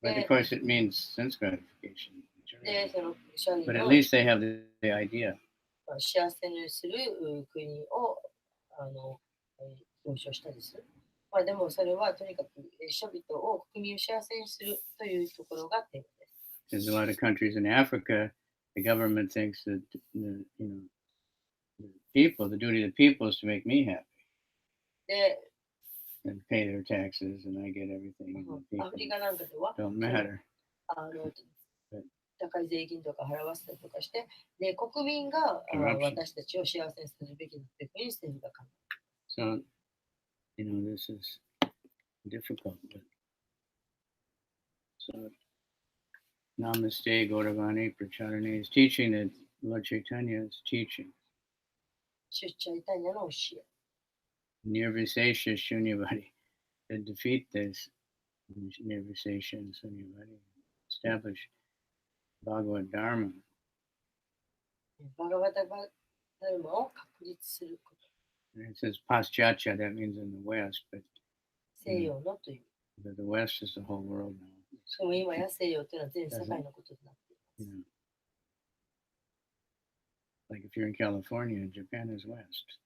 But of course, it means sense gratification. で、その社員 But at の least they have the idea. 幸せにする国を表彰したりする。まあ、でもそれはとにかく人々を国民を幸せにするというところがテーマです。There's a lot of countries in Africa, the government thinks that the people, the duty of the people is to make me happy で、 and pay their taxes, and I get everything. And the アフリ people カなんかでは don't matter. 高い税金とか払わせたりとかして、で国民が Corruption. 私たちを幸せにするべきだというふうに政府が考える。 So, this is difficult. But so, Namaste, Gauravani, Pracharane is teaching that Lord Chaitanya is teaching. 出チャイタニアの教え。 Nirvisesha Shunyavadi to defeat this Nirvisesha and Shunyavadi, establish Bhagavad Dharma. バガバタバダルマを確立すること。 And it says Paschatya, that means in the West, but 西洋のという。 the West is the whole world now. しかも今や西洋というのは全世界のことになっています。Like if you're in California, Japan is West.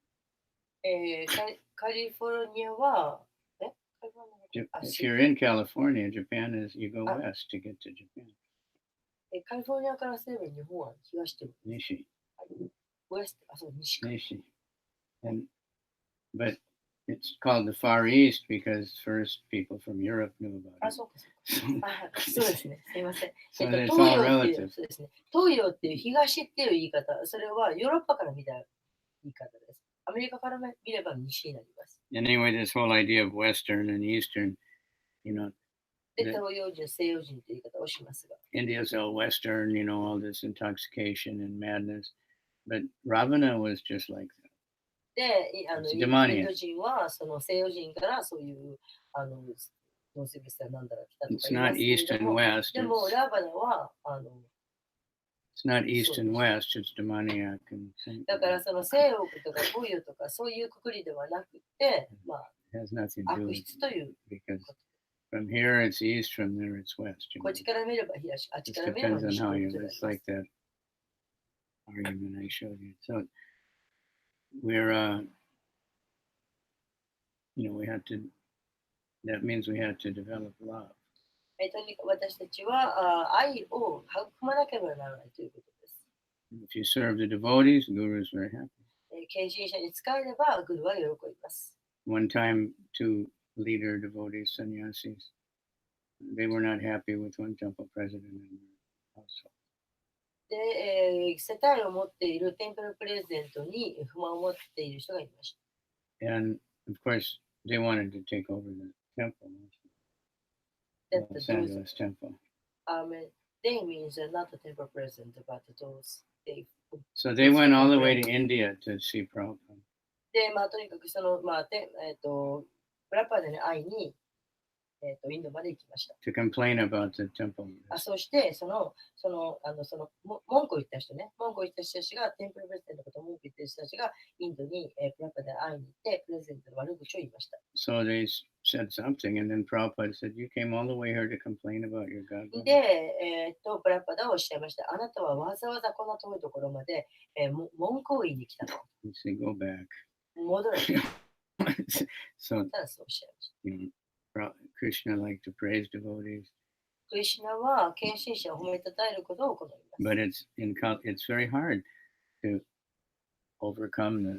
カリフォルニアは、If you're in California, Japan is, you go west to get to Japan. カリフォルニアからすれば日本は東という。 Nishi. ウエスト、あ、そう、西か。 Nishi. But it's called the Far East because first people from Europe knew about あ、 it. そうか、そうか。そうですね。すみません。 So 東 it's all 洋っていう、 relative. そうですね。東洋っていう東っていう言い方、それはヨーロッパから見た言い方です。アメリカから見れば西になります。 And anyway, this whole idea of Western and Eastern, で、東洋人、西洋人という言い方をしますが。 India's all Western, all this intoxication and madness. But Ravana was just like that. で、インド人はその西洋人からそういうノーセブスやなんだら来たとか It's 言いま not すけ East れど and も、 West. でも It's, ラバナは it's not East and West. It's demoniac. And だからその西洋とか東洋とかそういうくくりではなくて、まあ、 it has nothing to do 悪 with 質という。 because from here it's East, from there it's West. こっちから見れば東、あっ It ちから見れば depends on 西 how とい you. うことになり It's ま like す。 that argument I showed you. So we're, we have to. That means we have to develop love. とにかく私たちは愛を育まなければならないということです。 If you serve the devotees, the guru is very happy. 献身者に使えればグルは喜びます。 One time, two leader devotees, sannyasis, they were not happy with one temple president in their household. で、世帯を持っているテンプルプレゼントに不満を持っている人がいました。 And of course, they wanted to take over the temple, That Los those Angeles temple. they means not the temple president, but those they. So they went all the way to India to see Prabhupada. で、まあとにかくそのプラパでね会いにインドまで行きました。 To complain about the temple. そしてその文句を言った人ね、文句を言った人たちがテンプルプレゼントのことを文句言ってる人たちがインドにプラパで会いに行ってプレゼントの悪口を言いました。 So they said something, and then Prabhupada said, "You came all the way here to complain about your God." で、プラパダはおっしゃいました。あなたはわざわざこんな遠いところまで、文句を言いに来たの。 He said, "Go back." 戻れ。 So ただそうおっしゃいました。 Krishna liked to praise devotees, クリシュナは献身者を褒めたたえることを行います。 but it's very hard to overcome the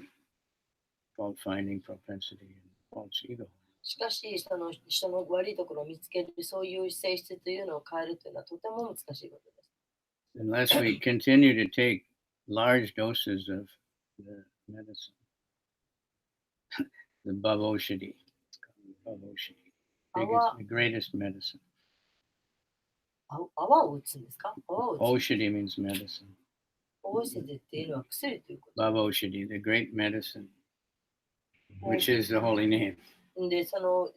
fault-finding propensity and false ego. しかし、その人の悪いところを見つける、そういう性質というのを変えるというのはとても難しいことです。Unless we continue to take large doses of the medicine, the Bhavoshidi. It's called Bhavoshidi. The greatest medicine. 泡を打つんですか？泡を打つ。Oshidi means medicine. オーシデっていうのは薬ということ。Bhavoshidi, the great medicine, which is the holy name. で、その、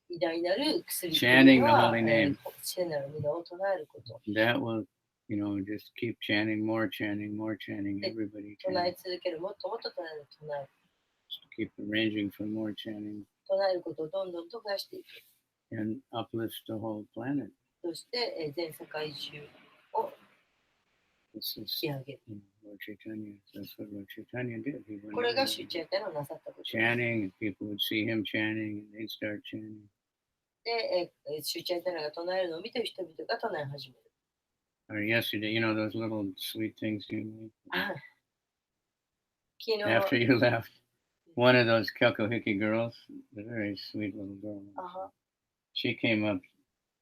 偉大なる薬という Chanting の the は、 holy name. 聖なる皆を唱えること。 That will, just keep chanting, more chanting, more chanting. Everybody 唱え chanting. 続ける、もっともっと唱える、唱える。 Keep arranging for more chanting 唱えることをどんどんと増やしていく。 and uplift the whole planet. そして、全世界中を This 引 is き上げる。 Lord Chaitanya. That's what Lord Chaitanya did. He went これが around 主チェータのなさったことです。 chanting, and people would see him chanting, and they'd start chanting. で、主チェータが唱えるのを見て人々が唱え始める。 Or yesterday, those little sweet things you made. 昨日、 After you left, one of those Kelkohiki girls, a very sweet little girl, she came up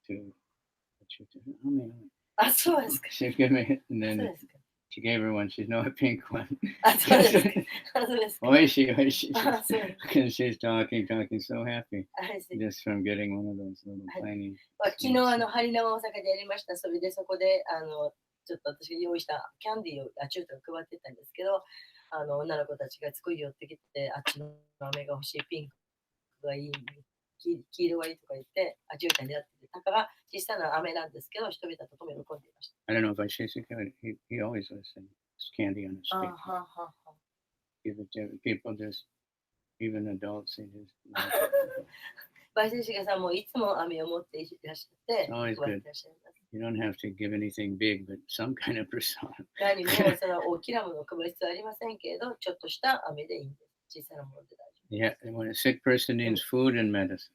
to,あ、そうですか。 she gave me, and そう then ですか。 she gave her one. She's no a pink one. あ、そうですか。あ、そうですか。 Oishi, あ、そうです。 because she's talking so happy あれです。 just from getting one of those little tiny. 昨日ハリナマ大阪でやりました。それでそこでちょっと私が用意したキャンディーを中途配ってたんですけど、女の子たちがすごい寄ってきて、あっちの飴が欲しい、ピンクがいい、黄色がいいとか言って、中途にやってて、だから小さな飴なんですけど、人々とても喜んでいました。 I don't know if I say so. He always listened. It's candy on his あ stick. ははは。 Give it to people, just even adults. They just バイセンシガさんもいつも飴を持っていらっしゃって、 always 配っ good. ていらっしゃいます。 You don't have to give anything big, but some kind of persona. 何もその大きなものを配る必要はありませんけれど、ちょっとした飴でいいんです。小さなもので大丈夫。 Yeah, and when a sick person needs food and medicine,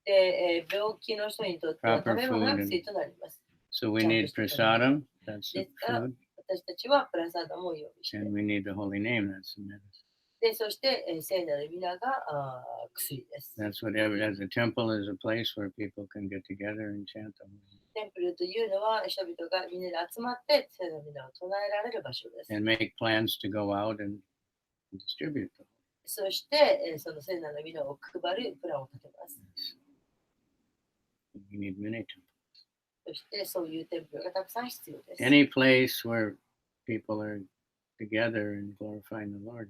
で、病気の人にとっては Proper 食べ物が必要となります。 so we need prasadam. That's で the すから food, 私たちはプラサダも用意して、 and we need the holy name. That's the medicine. でそして、聖なる皆が薬です。 That's what as a temple is a place where people can get together and chant the holy name テンプルというのは人々がみんなで集まって聖なる皆を唱えられる場所です。 and make plans to go out and distribute them. そして、その聖なる皆を配るプランを立てます。 We need many temples. そしてそういうテンプルがたくさん必要です。 Any place where people are together and glorifying the Lord.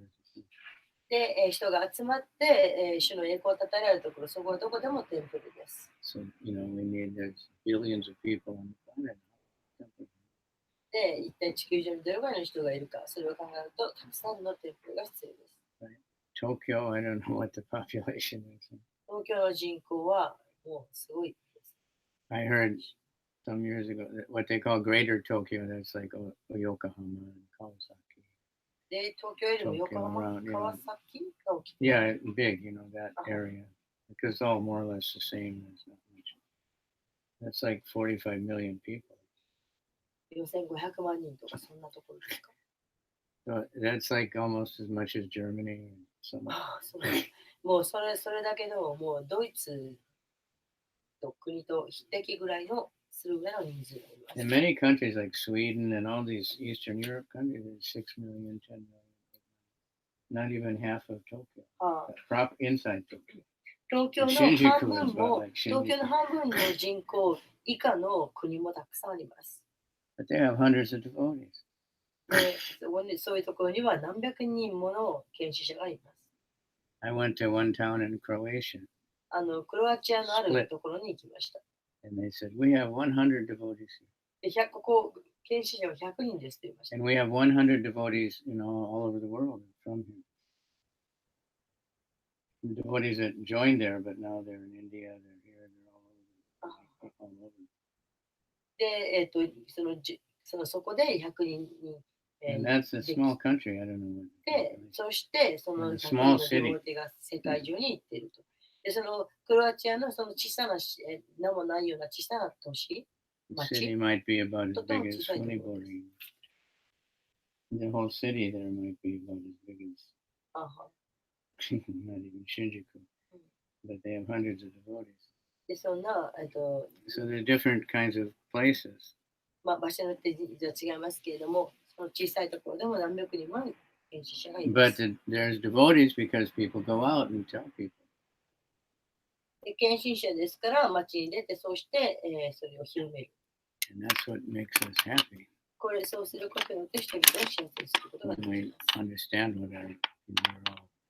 で、人が集まって、主の栄光をたたえられるところ、そこはどこでもテンプルです。 So, we need there's billions of people on the planet. で、一体地球上にどれぐらいの人がいるか、それを考えると、たくさんのテンプルが必要です。 Tokyo, I don't know what the population is. 東京の人口はもうすごいです。 I heard some years ago that what they call Greater Tokyo, that's like Yokohama and Kawasaki. で、東京よりも横浜、 Tokyo around, yeah. 川崎が大きい。 Yeah, big, that area. Because it's all more or less the same. There's not much. That's like 45 million people. 4500万人とかそんなところですか。 So that's like almost as much as Germany. And some. ああ、そうです。もうそれだけでももうドイツと国と匹敵ぐらいのするぐらいの人数がいます。 In many countries like Sweden and all these Eastern Europe countries, there's 6 million, 10 million. Not even half of Tokyo. ああ Prop inside Tokyo. 東京の半分も、東京の半分の人口以下の国もたくさんあります。 But they have hundreds of devotees. で、そういうところには何百人もの研修者がいます。 I went to one town in Croatia, クロアチアのあるところに行きました。 and they said, we have 100 devotees here. で、ここ、研修者は100人ですと言いました。 And we have 100 devotees, all over the world from here. The devotees that joined there, but now they're in India, they're here, they're all over. で、そこで100人に、And that's a small country. I don't know what. で、そしてその100人のデボティが世界中に行っていると。で、そのクロアチアのその小さな、名もないような小さな都市、 The city might be about as big as とても小さいところです。 Funibori. The whole city there might be about as big as あは not even Shinjuku. but they have hundreds of devotees. で、そんな、So there are different kinds of places. まあ、場所によってじゃ違いますけれども、その小さいところでも何百人もの献身者がいま But す。 there's devotees because people go out and tell people. で献身者ですから街に出て、そうして、それを広める。And that's what makes us happy これそうすることによって人々を幸せにすることがで when き we ます。 understand what we're all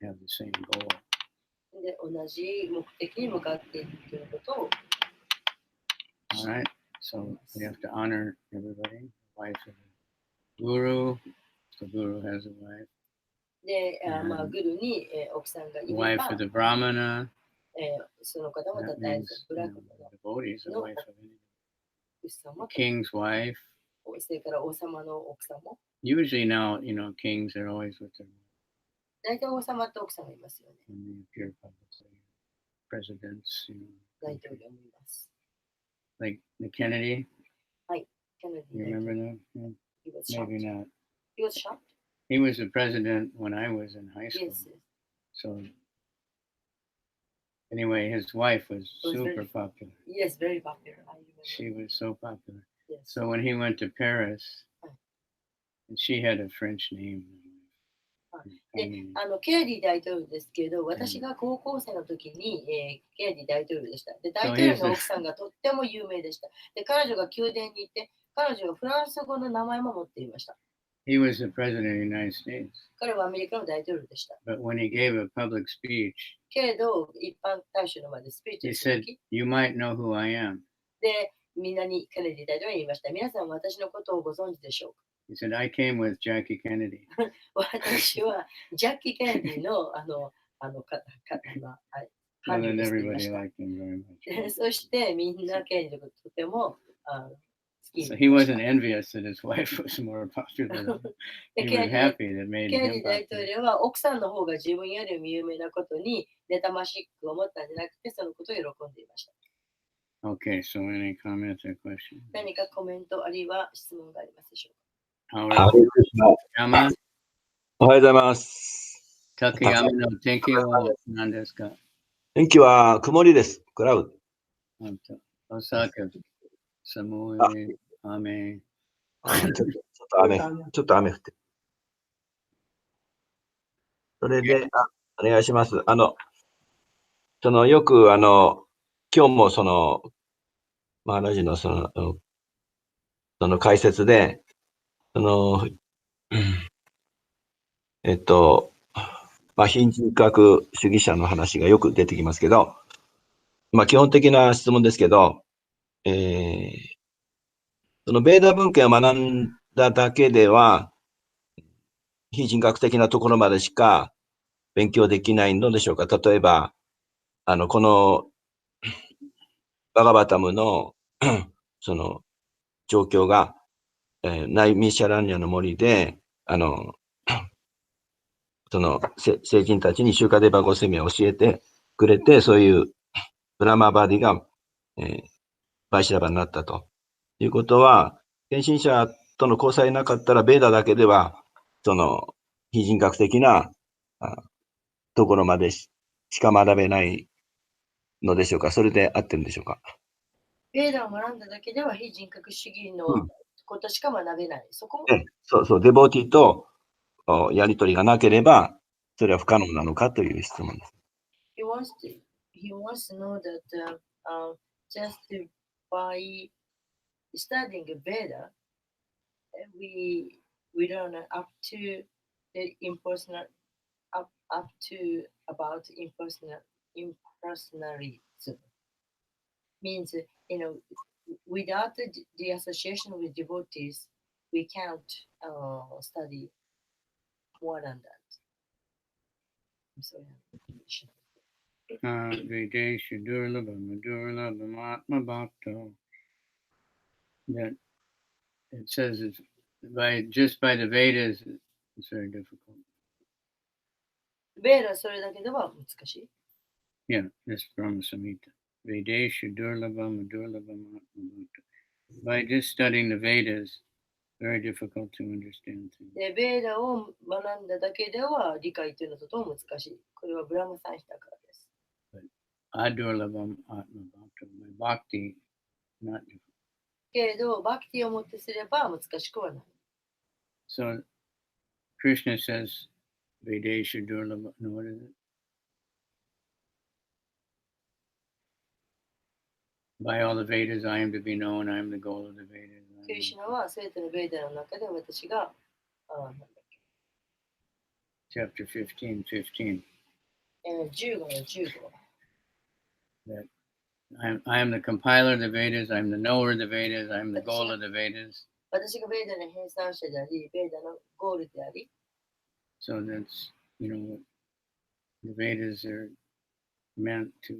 have the same goal. で、同じ目的に向かっていくということを、 All right. So we have to honor everybody. Wife of the guru. The guru has a wife. で、まあ、グルに、奥さんがいれ Wife ば of、the brahmana. その方も That 大 means 事ブラック devotees, a の wife of any. 奥さんも、 King's wife. それから王様の奥さんも、 Usually now, kings are always with their wife 大体王様と奥さんがいますよね。 when they appear publicly. Presidents, 大統領もいます。 like the Kennedy. キャネデ You ィ大統 remember 領。 that? Yeah. He was shot. Maybe not. He was shot? He was the president when I was in high school. Yes. So anyway, his wife was Was super very- popular. Yes, very popular. I remember. She was so popular. Yes. So when he went to Paris, Right. and she had a French name. Right. I mean, ケネディ大統領ですけど、私が高校生の時に、ケネディ大統領でした。で、大統領の奥さんがとっても有名でした。で、彼女が宮殿に行って、彼女はフランス語の名前も持っていました。 he was the president of the United States. 彼はアメリカの大統領でした。 But when he gave a public speech, けれど、一般大衆の前でスピーチ he をする said, 時 "You might know who I am." で、みんなにケネディ大統領に言いました。皆さん、私のことをご存知でしょうか？ He said, "I came with Jackie Kennedy." 私はジャッキー・ケネディの伴 And 侶 then ですと言いま everybody した。 liked him very much. そしてみんなケネディのこととても好き So に he なりました wasn't envious that his wife was more popular than him. で He ケ was ネディ happy that made ケネデ him ィ大統 popular. 領は奥さんの方が自分よりも有名なことに妬ましく思ったんじゃなくて、そのことを喜んでいました。 Okay, so any comments or questions? 何かコメントあるいは質問がありますでしょうか？ Howard Yama, おはようございます。 Takayama no tenki wa nan desu ka? 天気は曇りです。クラウド。 Osaka, samui, ame. ちょっと雨降って。それで、お願いします。よく、今日もマハラジのその解説で、非人格主義者の話がよく出てきますけど、基本的な質問ですけど、そのベーダ文献を学んだだけでは、非人格的なところまでしか勉強できないのでしょうか。例えば、このバガバタムのその状況が、ナイミシャランニャの森で、その聖人たちにシューカデバゴセミを教えてくれて、そういうブラマバディが、バイシラバになったということは、献身者との交際なかったら、ベーダだけでは、その非人格的なところまでしか学べないのでしょうか。それで合ってるんでしょうか。ベーダを学んだだけでは非人格主義のことしか学べない。そこもそう、デボーティとやりとりがなければ、それは不可能なのかという質問です。He wants to know that just by studying Veda, we learn up to the impersonal up to about impersonalism. Means without the association with devotees, we can't study more than that. I'm sorry. Videsha Durlabha Madurlabha Mahatma Bhakta. That it says it's just by the Vedas, it's very difficult. ベーダそれだけでは難しい。 Yeah, this Brahma Samhita. Vedesha Durlabha Madurlabha Mahatma Bhakta. By just studying the Vedas, very difficult to understand things. で、ベーダを学んだだけでは理解というのはとても難しい。これはブラマサンヒタからです。adurlabam atmabhakti. Bhakti, not difficult. けれど、バクティをもってすれば難しくはない。So Krishna says, Vedesha durlabha. No, what is it? By all the Vedas, I am to be known. I am the goal of the Vedas. クリシュナはすべてのベーダの中で私が、なんだっけ Chapter 15:15. 15の15。 That I am the compiler of the Vedas. I am the knower of the Vedas. I am the goal of the Vedas. 私がベーダの編纂者であり、ベーダのゴールであり、 So that's, the Vedas are meant to,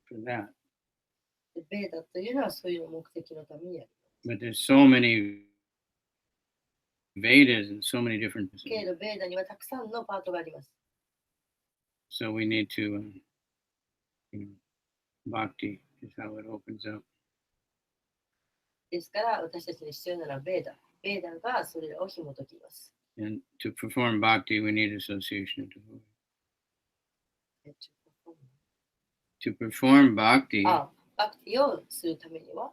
for that. でベーダというのはそういう目的のためにある。 But there's so many Vedas and so many different. けれど、ベーダにはたくさんのパートがあります。 So we need to, bhakti is how it opens up. ですから、私たちに必要なのはベーダ。ベーダがそれらを紐解きます。 And to perform bhakti, we need association of devotees. To perform bhakti, バクティをするためには、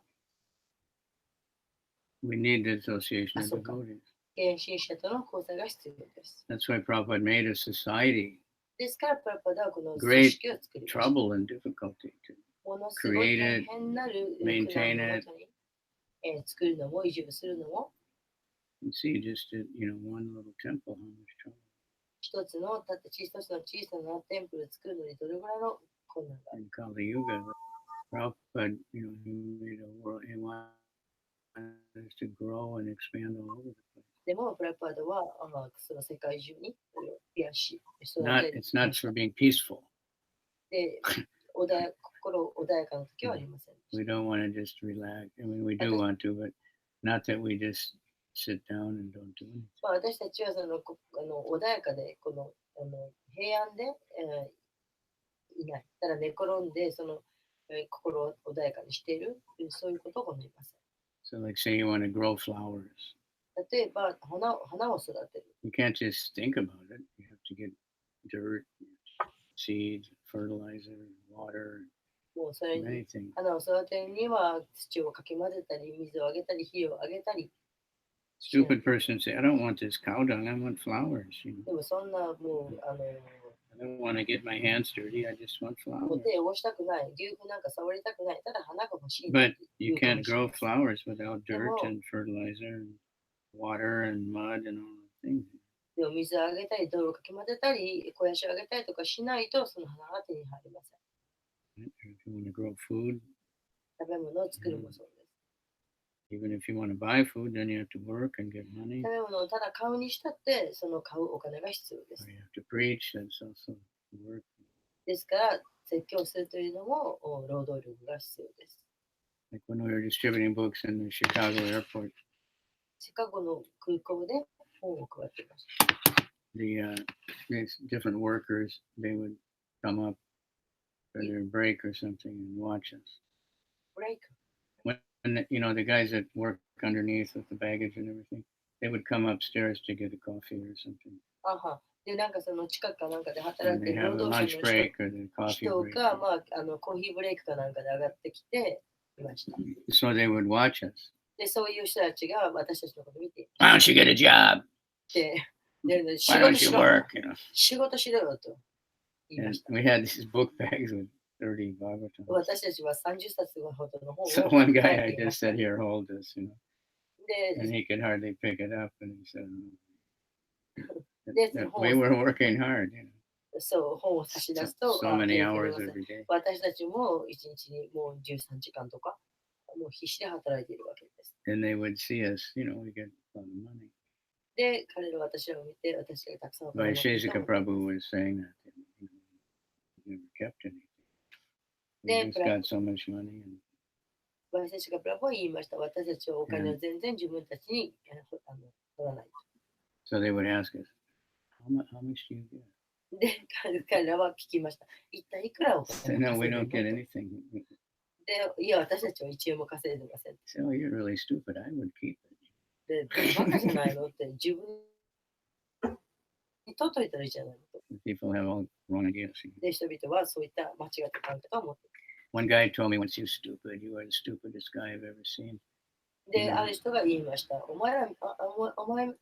we need the association of Asoka. devotees. 献身者との交際が必要です。 That's why Prabhupada made a society, ですから、プラパダはこの Great 組織を作りました。 trouble and difficulty to ものすごい create 大 it, 変なる maintain 苦難のもとに、作るのも維持をするのも and see just at, one little temple, how much trouble. 一つのたった一つの小さなテンプルを作るのにどれぐらいの困難がある。 In Kali Yuga, Prabhupada, he made a world, he wanted us to grow and expand all over the place. でも、プラパダはその世界中にそれを増やし、育 It's not て for being peaceful. で、心穏やかな時はありません。 We don't want to just relax. I mean, we do want to, but not that we just sit down and don't do anything. 私たちはその穏やかで平安で、いない。ただ寝転んで心を穏やかにしている、そういうことを行いません。 So, like, say you want to grow flowers. 例えば花を育てる。 You can't just think about it. You have to get dirt, seeds, fertilizer, water, もうそれに many things. 花を育てるには土をかき混ぜたり、水をあげたり、肥料をあげたり。 Stupid person say, I don't want this cow dung. I want flowers. でもそんなもう I don't want to get my hands dirty. I just want もう flowers. 手を汚したくない、牛糞なんか触りたくない、ただ花が欲しい。 But you can't grow flowers without dirt and fertilizer and water and mud and all the things. でも水をあげたり、泥をかき混ぜたり、肥やしをあげたりとかしないと、その花が手に入りません。 If you want to grow food, 食べ物を作るもそうです。 even if you want to buy food, then you have to work and get money. 食べ物をただ買うにしたって、その買うお金が必要です Or。you have to preach. That's also work. ですから、説教するというのも労働力が必要です。 Like when we were distributing books in the Chicago airport, シカゴの空港で本を配っていました。 these different workers, they would come up for their break or something and watch us. ブレイク。 When the guys that work underneath with the baggage and everything, they would come upstairs to get a coffee or something. で、なんかその近くかなんかで And 働いて they い have る労 a 働者 lunch の break or the coffee 人 break. が、コーヒーブレイクかなんかで上がってきていました。 So they would watch us. で、そういう人たちが私たちのことを見て Why don't you get a job? で、仕 Why 事 don't し you ろ work? 仕事しろよと言いま And した。 we had these book bags with 30 Bhagavatams. 私たちは30冊ほどの本を So one 書 guy, い I ていま just した。 said, here, hold this, and で、 he could hardly pick it up. And he said, Yes, that the we whole- were working hard, そう、本を差し出すと、 so many 手に hours 取れません every day. 私たちも1日にもう13時間とか、もう必死で働いているわけです。 And they would see us, we get a lot of money. で、彼らは私らを見て、私がたくさんお金を But 持っていた Sheshika の Prabhu was saying that he never kept anything. We Then just got so much money. And バイセシカプラボは言いました。私たちはお金を全然自分たちに取らない。 so they would ask us, how much do you get? で、彼らは聞きました。一体いくらお I 金 said, を no, we 稼い don't で get るの anything. で、いや、私たちは1円も稼いでません。 I said, oh, you're really stupid. I would keep it. で、バカじゃないのって自分に取っといたらいいじゃないのと。People have all wrong ideas. で、人々はそういった間違った考え方を持っている。One guy told me once, "You stupid. You are the stupidest guy I've ever seen." で、ある人が言いました。お前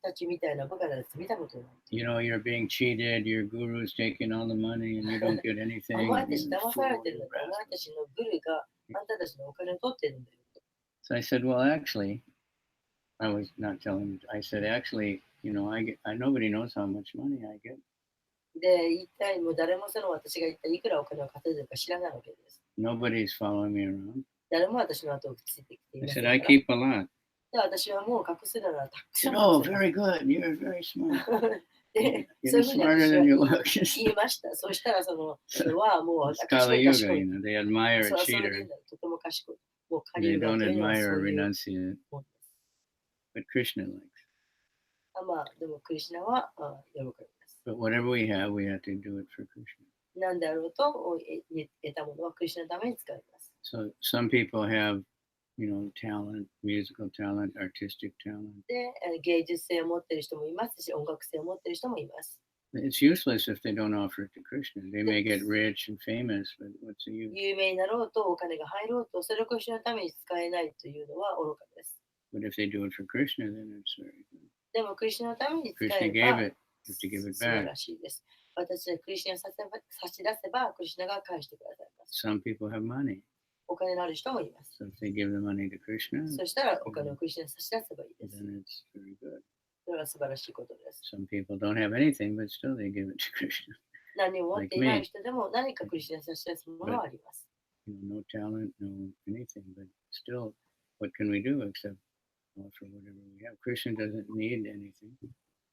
たちみたいなバカなやつ見たことない。You know, you're being cheated. Your guru's taking all the money and you don't get お anything. 前たち You 騙されて fool, る you んだ。お前 rascal. たちのグルがあんたたちのお金を取ってるんだよ。 So I said, well, actually, I was not telling him. I said, actually, you know, nobody knows how much money I get. で、一体もう誰もその私が一体いくらお金を稼いでるか知らないわけです。 Nobody's following me around. 誰も私の後をついてきてい I ません said, か I ら。 keep a lot. で、私はもう隠すならたく I さ said, ん oh, 隠せます。 very good. You're very smart. で、 You're そういうふうに smarter 私 than は you 言 look. いました。そしたらその人はもう It's 賢 Kali い Yuga, 賢い。 you know, they admire そ a れで cheater. とても賢い。もうカリ They ウガ don't というのは admire そ a ういう renunciate. ものです。 But Krishna likes. まあ、でもクリシュナは喜びます。 But whatever we have to do it for Krishna. 何であろうと得たものはクリシュナのために使います。 So some people have, you know, talent, musical talent, artistic talent. で、芸術性を持っている人もいますし、音楽性を持っている人もいます。 It's useless if they don't offer it to Krishna. They may get rich and famous, but what's the use? 有名になろうとお金が入ろうと、それをクリシュナのために使えないというのは愚かです。 But if they do it for Krishna, then it's very good. でもクリシュナのために使 Krishna え gave ば it. You have to give it 素晴 back. らしいです。私はクリシュナに差し出せば、クリシュナが返してくださいます。 Some people have money. お金のある人もいます。 So if they give the money to Krishna, そしたらお金をクリシュナに差し出せばいいです。 then it's very good. それは素晴らしいことです。 Some people don't have anything, but still they give it to Krishna. 何も持っていない人でも何かクリシュナに差し出すものはあります。 You know, no talent, no anything, but still, what can we do except offer whatever we have? Krishna doesn't need anything.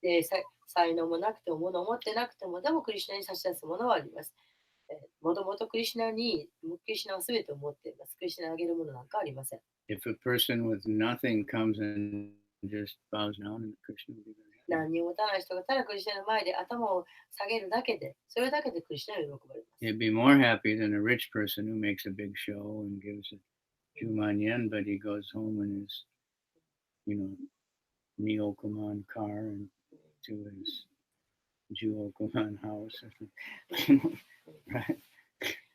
で、才能もなくても、物を持ってなくても、でもクリシュナに差し出すものはあります。もともとクリシュナは全てを持っています。クリシュナにあげるものなんかありません。 If a person with nothing comes and just bows down, and Krishna will be very happy. 何にも持たない人がただクリシュナの前で頭を下げるだけで、それだけでクリシュナに喜ばれます。 He'd be more happy than a rich person who makes a big show and gives a few man yen, but he goes home in his, you know, Neokuman car and to his Juokuman house. Right?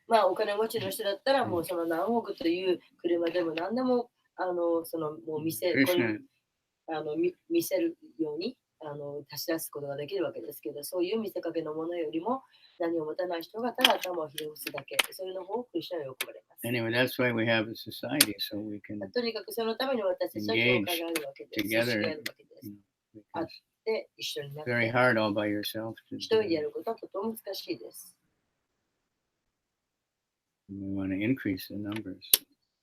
まあ、お金持ちの人だったら、もうその何億という車でも何でも、そのもう見せる Krishna, 見せるように差し出すことができるわけですけど、そういう見せかけのものよりも何を持たない人がただ頭をひれ伏すだけ、それの方をクリシュナに喜ばれます。 anyway, that's why we have a society, so we can, とにかくそのために私たちは教会があるわけです。組織があ together, るわけです you。know, Ah. because で、一緒になっ it's very て、 hard all by yourself to 一 do 人でや it. ることはとても難しいです。 And we want to increase the numbers.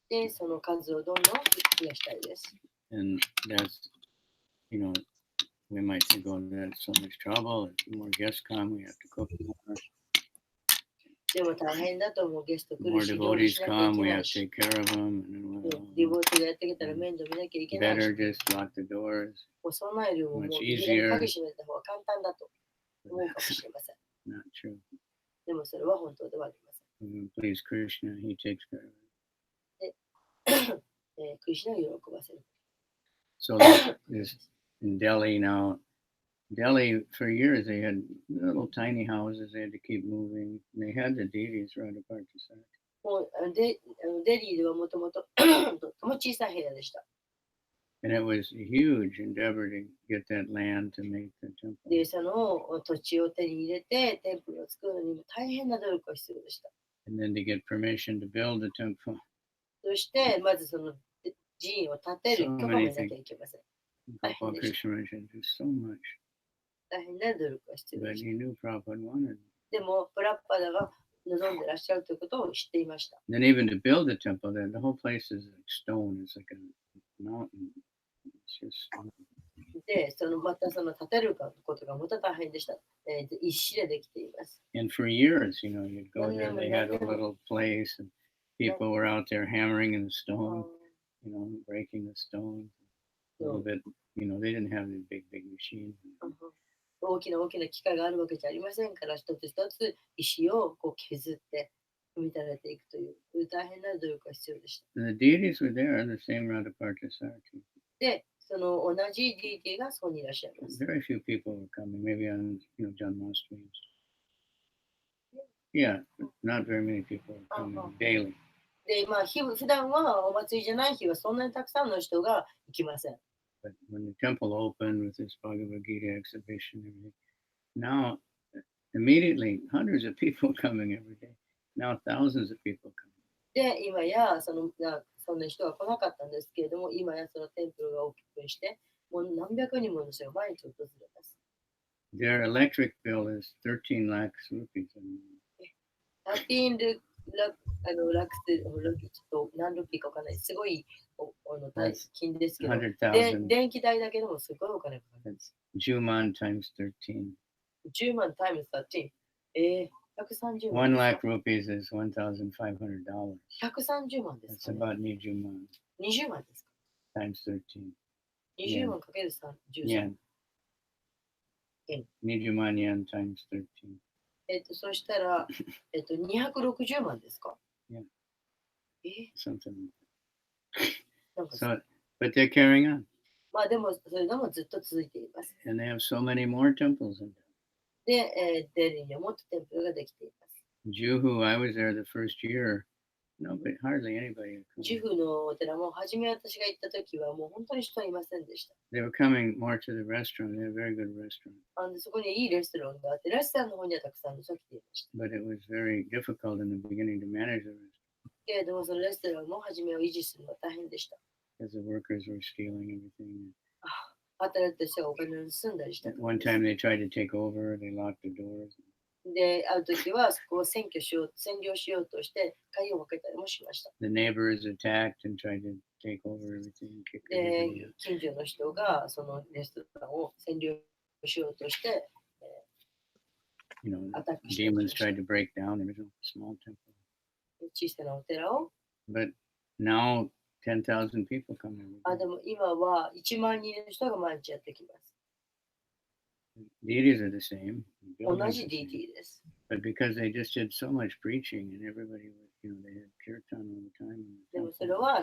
で、その数をどんどん増やしたいです。 And that's, you know, we might think, oh, that's so much trouble. If more guests come, we have to cook more. でも大変だと思う。ゲスト来る More し、料理 devotees しなきゃい come, け we な have い to し、 take care of them. And then, ディボートがやってきたら面倒見なきゃいけない better し、 just lock the doors. もうそんなよりももう Much いきなり easier. 鍵閉めた方が簡単だと思うかもしれません。 Not true. でもそれは本当ではありません。 Please Krishna, he takes care of it. クリシュナを喜ばせる。 So like this in Delhi now, Delhi for years they had little tiny houses. They had to keep moving. They had the deities right apart to side. もうデリーではもともととても小さい部屋でした。 And it was a huge endeavor to get that land to make the temple. で、その土地を手に入れて、テンプルを作るのにも大変な努力が必要でした。 And then to get permission to build the temple. そして、まずその寺院を建てる許可も得なきゃいけません。 Gopal Krishna Maharaj did so much. 大変な努力が必要 But でした。 he knew Prabhupada wanted it. でも、プラッパダが望んでらっしゃるということを知っていました。 Then even to build the temple, the whole place is like stone. It's like a mountain. It's just で、またその建てることがまた大変でした。石でできています。 and for years, you know, you'd go there. They had a little place, and people were out there hammering in the stone, you know, breaking the stone. A little bit, you know, they didn't have the big machines. 大きな機械があるわけじゃありませんから、一つ一つ石をこう削って組み立てていくという大変な努力が必要でした。 And the deities were there, the same Radhapartasarthi. で、その同じディーティがそこにいらっしゃいます。 Very few people were coming, maybe on, you know, Janmashtami. Yeah, not very many people are coming daily. で、まあ、普段はお祭りじゃない日はそんなにたくさんの人が行きません。But when the temple opened with this Bhagavad Gita exhibition and everything, now immediately hundreds of people coming every day. Now thousands of people coming. で、今やそんな人が来なかったんですけれども、今やそのテンプルがオープンして、もう何百人もの人が毎日訪れます。Their electric bill is 13 lakhs rupees. 13ルラクス、ちょっと何ルピーかわかんない。すごい大金ですけど、電気代だけでもすごいお金かかる。10万 times 13. 10万 times 13。130万。1 lakh rupees is $1,500. 130万ですか、ね。That's about 20 万。20万ですか。times 13. 20万かける13。yen. 20万 yen times 13. そしたら、260万ですか。Yeah. something So, but they're carrying on. まあでも、それでもずっと続いています。And they have so many more temples in them. で、デリーにはもっとテンプルができています。Juhu, I was there the first year. Nobody, hardly anybody. ジュフのお寺も初め私が行った時はもう本当に人はいませんでした。They were coming more to the restaurant. They have a very good restaurant. そこにいいレストランがあって、レストランの方にはたくさんの人が来ていました。But it was very difficult in the beginning to manage the restaurant. けれども、そのレストランも初めを維持するのは大変でした。Because the workers were stealing everything. 働いてる人がお金を盗んだりした。One time they tried to take over. They locked the doors. で、ある時はそこを占領しようとして鍵をかけたりもしました。The neighbors attacked and tried to take over everything. で、近所の人がそのレストランを占領しようとして、アタックして。Demons tried to break down the original small temple. 小さなお寺を。But now 10,000 people come every day. でも今は1万人の人が毎日やってきます。Deities are the same. 同じ deity です。But because they just did so much preaching and everybody was, they had kirtan all the time. でもそれは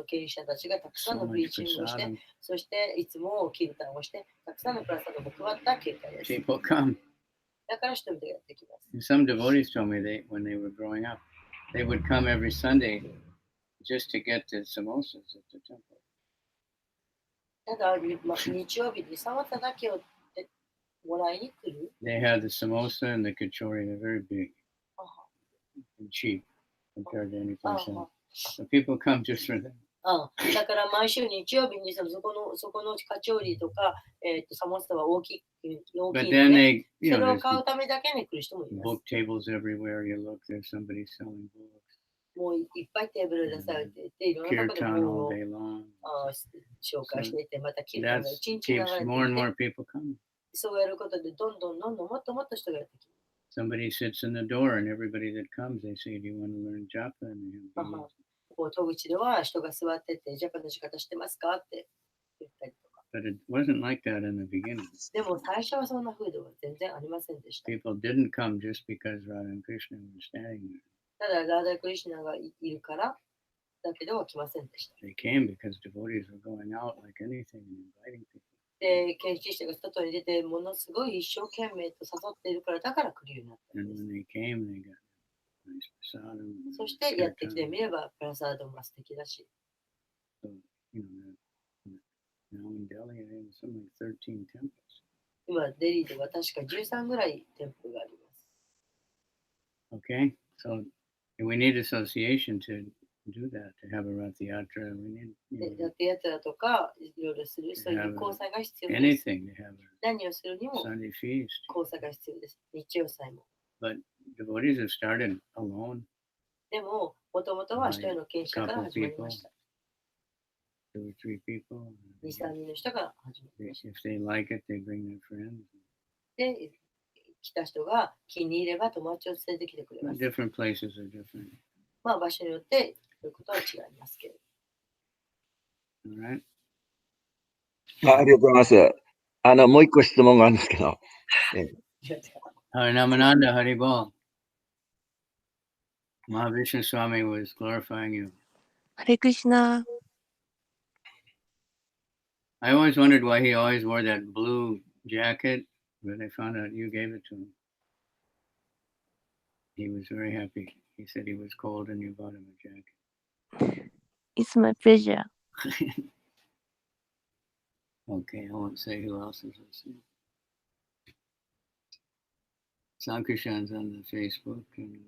経営者たちがたくさんのプリーチングをして、そしていつもキルタンをして、たくさんのプラサドを配った結果です。People come. だから人々がやってきます。Some devotees told me when they were growing up, they would come every Sunday just to get the samosas at the temple. ただ、日曜日にサワタだけをもらいに来る。They had the samosa and the kachori. They're very big and cheap compared to any place else. So people come just for them. だから毎週日曜日にそこのカチョリとか、サモサは大きいので、それを買うためだけに来る人もいます。Book tables everywhere you look, there's somebody selling books. もういっぱいテーブル出されていて、いろんなところで本を紹介していて、またキルタンが一日流れていて、そうやることでどんどんもっともっと人がやってきます。Somebody sits in the door and everybody that comes, they say, do you want to learn japa? And こう戸口では人が座ってて、ジャパの仕方してますかって言ったりとか。But it wasn't like that in the beginning. でも最初はそんな風では全然ありませんでした。People didn't come just because Radha and Krishna were standing there. ただ、ラーダ・クリシュナがいるからだけでは来ませんでした。They came because devotees were going out like anything and inviting people. で、献身者が外に出て、ものすごい一生懸命と誘っているからだから来るようになったんです。And when they came, they got nice prasadam. そしてやってきてみれば、プラサードも素敵だし。So, now in Delhi, they have something like 13 temples. 今、デリーでは確か13ぐらいテンプルがあります。Okay, so we need association to do that, to have a Rath Yatra. We need ラテヤトラとかいろいろする、そういう交際が必要です。anything to have 何をするにも Sunday feast. 交際が必要です。日曜祭も。But devotees have started alone. でも、もともとは一人の献身者から始まりました。2 or 3 people. 2、3人の人から始まりました。If they like it, they bring their friends. で、来た人が気に入れば友達を連れてきてくれます。Different places are different. まあ場所によってそういうことは違いますけど。Alright. ありがとうございます。もう一個質問があるんですけど。Harinamananda Haribol. Mahavishnu Swami was glorifying you. Hare Krishna. I always wondered why he always wore that blue jacket, but I found out you gave it to him. he was very happy. He said he was cold and you bought him a jacket. It's my pleasure. Okay, I won't say who else is listening. Sankarshan's on the Facebook and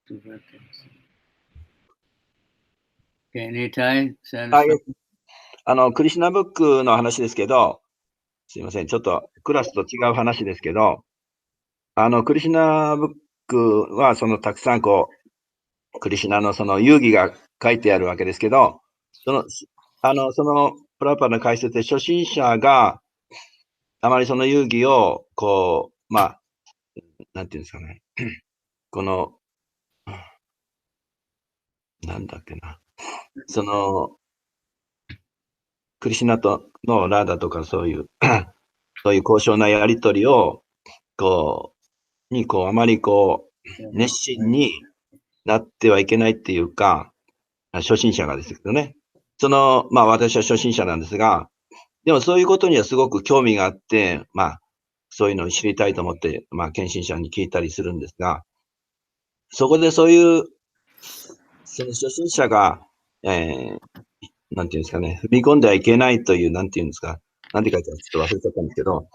Tuvatas. Okay, Nitai, はい satisfied? クリシュナブックの話ですけど、すいません。ちょっとクラスと違う話ですけど、クリシュナブックは、たくさんクリシュナのその遊戯が書いてあるわけですけど、プラパの解説で初心者があまりその遊戯を、なんていうんですかね。なんだっけな。クリシュナとのラーダとかそういう高尚なやりとりを、あまり熱心になってはいけないっていうか、初心者がですけどね。私は初心者なんですが、でもそういうことにはすごく興味があって、そういうのを知りたいと思って、献身者に聞いたりするんですが、そこでそういう、その初心者が、なんていうんですかね、踏み込んではいけないという、なんていうんですか、なんて書いてあるかちょっと忘れちゃったんですけど、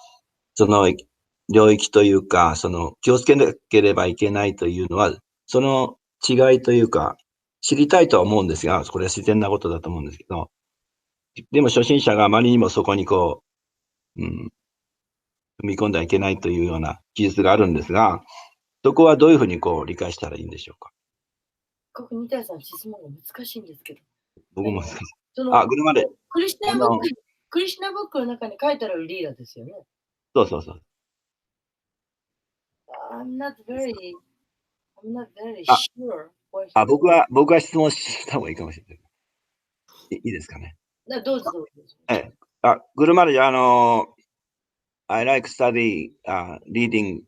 その領域というか、気をつけなければいけないというのは、その違いというか、知りたいとは思うんですが、これは自然なことだと思うんですけど、でも初心者があまりにもそこに踏み込んではいけないというような記述があるんですが、そこはどういうふうに理解したらいいんでしょうか。ここニタイさん質問が難しいんですけど。僕も、その車で。クリシュナブックの中に書いてあるリーダーですよね。そうそうそう。I'm not very sure. 僕は質問した方がいいかもしれない。いいですかね。どうぞどうぞ。車でI like study reading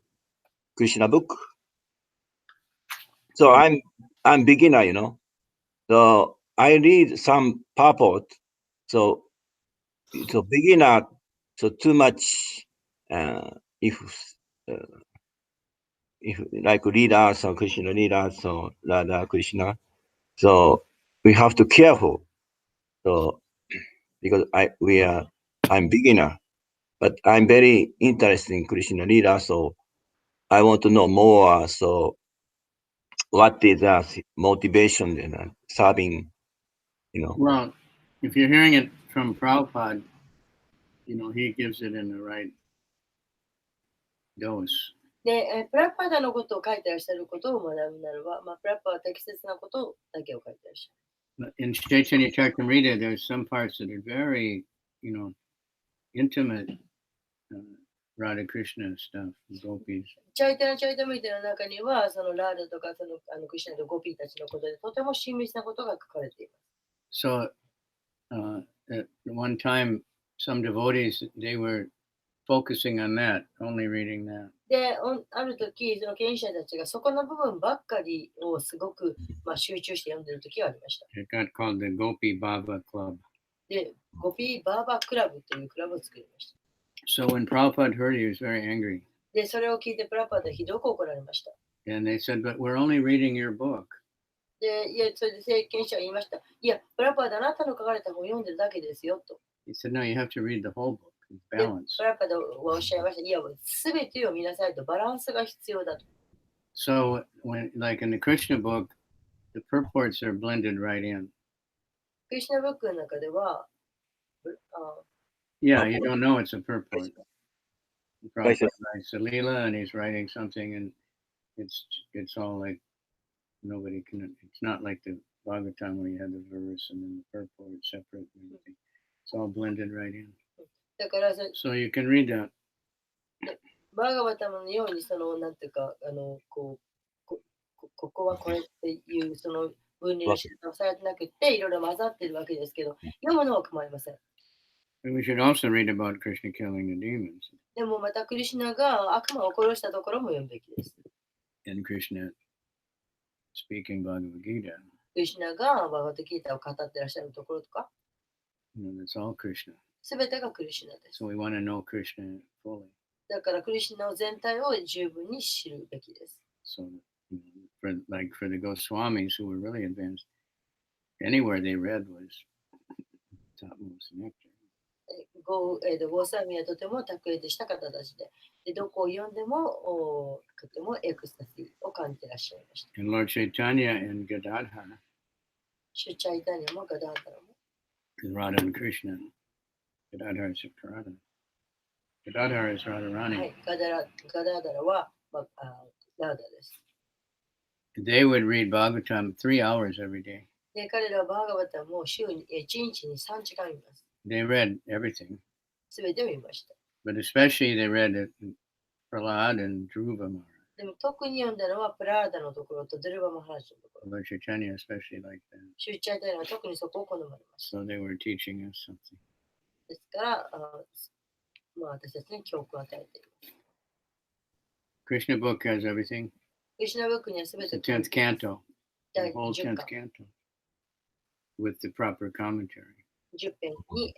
Krishna book. So I'm beginner, you know. So I read some purport. So beginner, so too much. If like leaders or Krishna leaders or Radha Krishna, so we have to careful. So because I'm beginner, but I'm very interested in Krishna leader, so I want to know more. So what is the motivation in serving, you know? Well, if you're hearing it from Prabhupada, he gives it in the right dose. で、プラッパダのことを書いてらっしゃることを学ぶならば、プラッパは適切なことだけを書いてらっしゃる。But in Chaitanya Charitamrita, there's some parts that are very, intimate Radha Krishna stuff, gopis. チャイタミータの中には、そのラーダとかクリシュナとゴピーたちのことでとても親密なことが書かれています。So at one time, some devotees, they were focusing on that, only reading that. で、ある時、その献身者たちがそこの部分ばっかりをすごく、集中して読んでる時がありました。It got called the Gopi Baba Club. で、ゴピーバーバークラブというクラブを作りました。So when Prabhupada heard it, he was very angry. で、それを聞いてプラッパダひどく怒られました。And they said, but we're only reading your book. で、それで聖献者は言いました。いや、プラッパダあなたの書かれた本を読んでるだけですよと。He said, no, you have to read the whole book. It's で、 balanced. プラッパダはおっしゃいました。いや、すべてを見なさいとバランスが必要だと。So when, like in the Krishna book, the purports are blended right in. クリシュナブックの中では、Yeah, you don't know it's a purport. Prabhupada writes a lila and he's writing something and it's all like nobody can, it's not like the Bhagavatam where you have the verse and then the purport separate and everything. It's all blended right in. だからSo you can read that. バーガバタムのようになんていうか、ここはこれっていうその分離の仕方をされてなくて、いろいろ混ざってるわけですけど、読むのは構いません。And we should also read about Krishna killing the demons. でもまたクリシュナが悪魔を殺したところも読むべきです。And Krishna speaking Bhagavad Gita. クリシュナがバーガバタギータを語ってらっしゃるところとか、That's all Krishna. すべてがクリシュナです。So we want to know Krishna fully. だからクリシュナを全体を十分に知るべきです。So For the Goswamis who were really advanced, anywhere they read was topmost nectar. ゴーサミはとても卓越した方たちで、どこを読んでもとてもエクスタシーを感じてらっしゃいました。And Lord Chaitanya and Gadadhara, シュチャイタニアもガダーダラも、Radha and Krishna, Gadadhara is Radha. Gadadhara is は Radharani. い、ガダーダラは、ラーダです。They would read Bhagavatam 3 hours every day. で、彼らはバーガバタも週に1日に3時間見ます。They read everything, すべてを見ました。but especially they read Prahlad and Dhruva Maharaj. でも特に読んだのはプラーダのところとドゥルバマハラジのところ。 Lord Chaitanya especially liked that. シュチャイタニアは特にそこを好まれました。 So they were teaching us something. ですから私たちに教訓を与えています。 Krishna book has everything. クリシュナブックにはすべ The て 10th canto, the 第 whole 10 10th 巻、 canto, with the proper commentary. 10編に、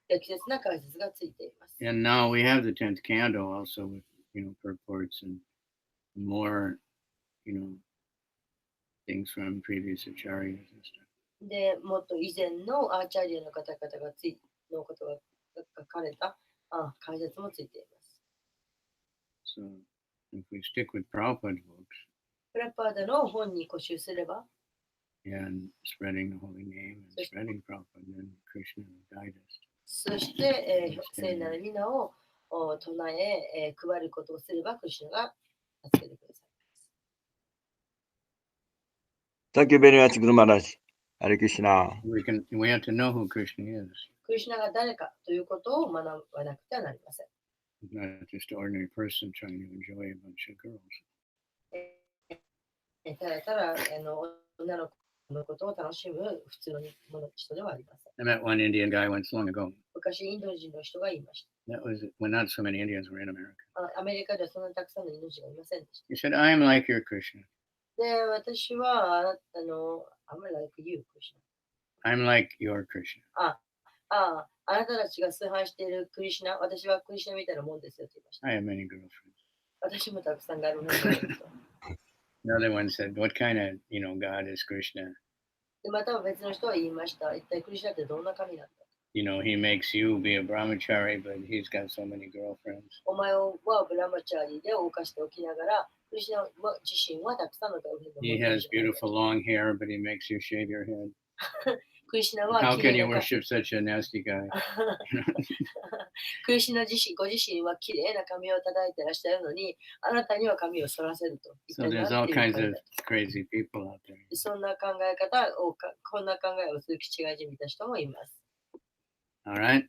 適切な解説がついています。 And now we have the 10th canto also with, purports and more, things from previous acharyas and stuff. で、もっと以前のアーチャリアの方々がのことが書かれた解説もついています。 So if we stick with Prabhupada's books プラパーダの本に固執すれば、 and spreading the holy name and spreading Prabhupada, then Krishna will guide us. そして、聖なる皆を唱え、配ることをすれば、クリシュナが助けてください。Thank you very much, Guru Maharaj. Hare Krishna. We have to know who Krishna is. クリシュナが誰かということを学ばなくてはなりません。 Not just an ordinary person trying to enjoy a bunch of girls. ただただ女の子のことを楽しむ普通の人ではありません。 I met one Indian guy once long ago. 昔インド人の人が言いまし That was when not so many Indians were in America. た。アメリカではそんなにたくさんのインド人がいませんでし He said, I'm like your Krishna. た。で、私はI'm like you, Krishna. I'm like your Krishna. あなたたちが崇拝しているクリシュナ、私はクリシュナみたいなもんですよと言いました。 I have many girlfriends. 私もたくさんガールフレンドがいると。 Another one said, what kind of, God is Krishna? で、また別の人は言いました。一体クリシュナってどんな神なんだ。 He makes you be a brahmachari, but he's got so many girlfriends. お前はブラマチャーリーで動かしておきながら、クリシュナ自身はたくさんのガールフレンドを持 He っている has beautiful long hair, but he makes you shave your head. クリシュナは How 綺 can 麗 you な worship such a nasty guy? クリシュナご自身は綺麗な髪を叩いてらっしゃるのに、あなたには髪を剃らせると。 So there's all kinds of crazy people out there. そんな考え方を、こんな考えをする気違いじみた人もいます。 All right.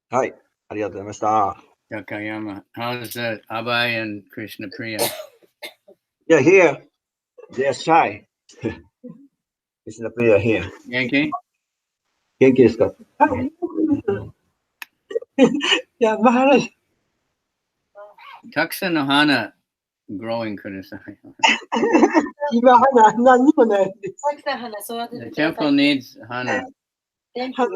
はい。ありがとうございました。Yakayama. How's Abai and Krishna Priya? Yeah, here. They are shy. It's the prayer here. Yankee? 元気ですか？はい。いや、マハラジ。Taksa no hana growing kudasai. 今、花、何にもないです。さきさん、花育て The てくださ temple い。 needs hana. テンプル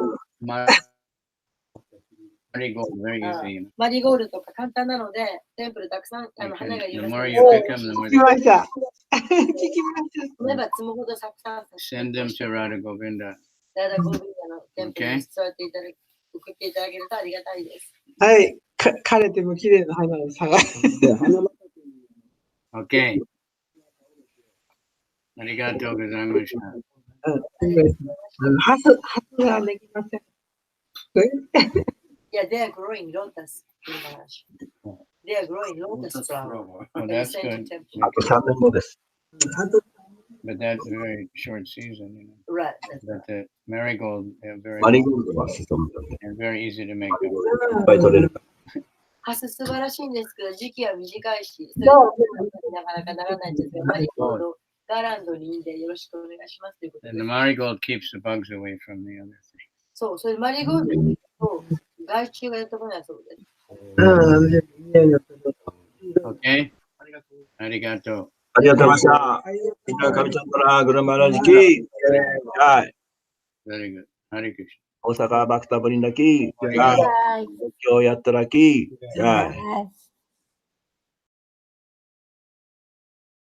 Marigold, very easy. マリーゴールドとか簡単なので、テンプルたくさん You 花 can, がい the ます more の you で、 pick them, the more 聞きました。聞きまし積めば積むほどたくさん send them to Radha Govinda. ダダゴビンダのテンプルに座っていただき、送っていただけるとありがたいです。た。はい。枯れても綺麗な花を探して。 Okay. Arigatou gozaimashita. ハスができません。いや、they are growing lotus. They are growing lotus flower. Well, that's good. あと3年後です。 But that's a very short season, Right. But the marigold, they're マリーゴールドは進むので、い they're very easy to make them. っぱい取れる。ハス素晴らしいんですけど、時期は短いし、それなかなかならないんですが、マリーゴールド、ガーランドにいいんでよろしくお願いしますということで And す the。marigold keeps the bugs away from the other thing. そう、それマリーゴールドに行くと害虫がやってこないそうです。Okay? Arigatou. ありがとうございました。みんな、カビチャンドラ、グルマラジキ、はい。 Very good. Hare Krishna. 大阪バクタブリンダキ、はい。今日やったらき、はい。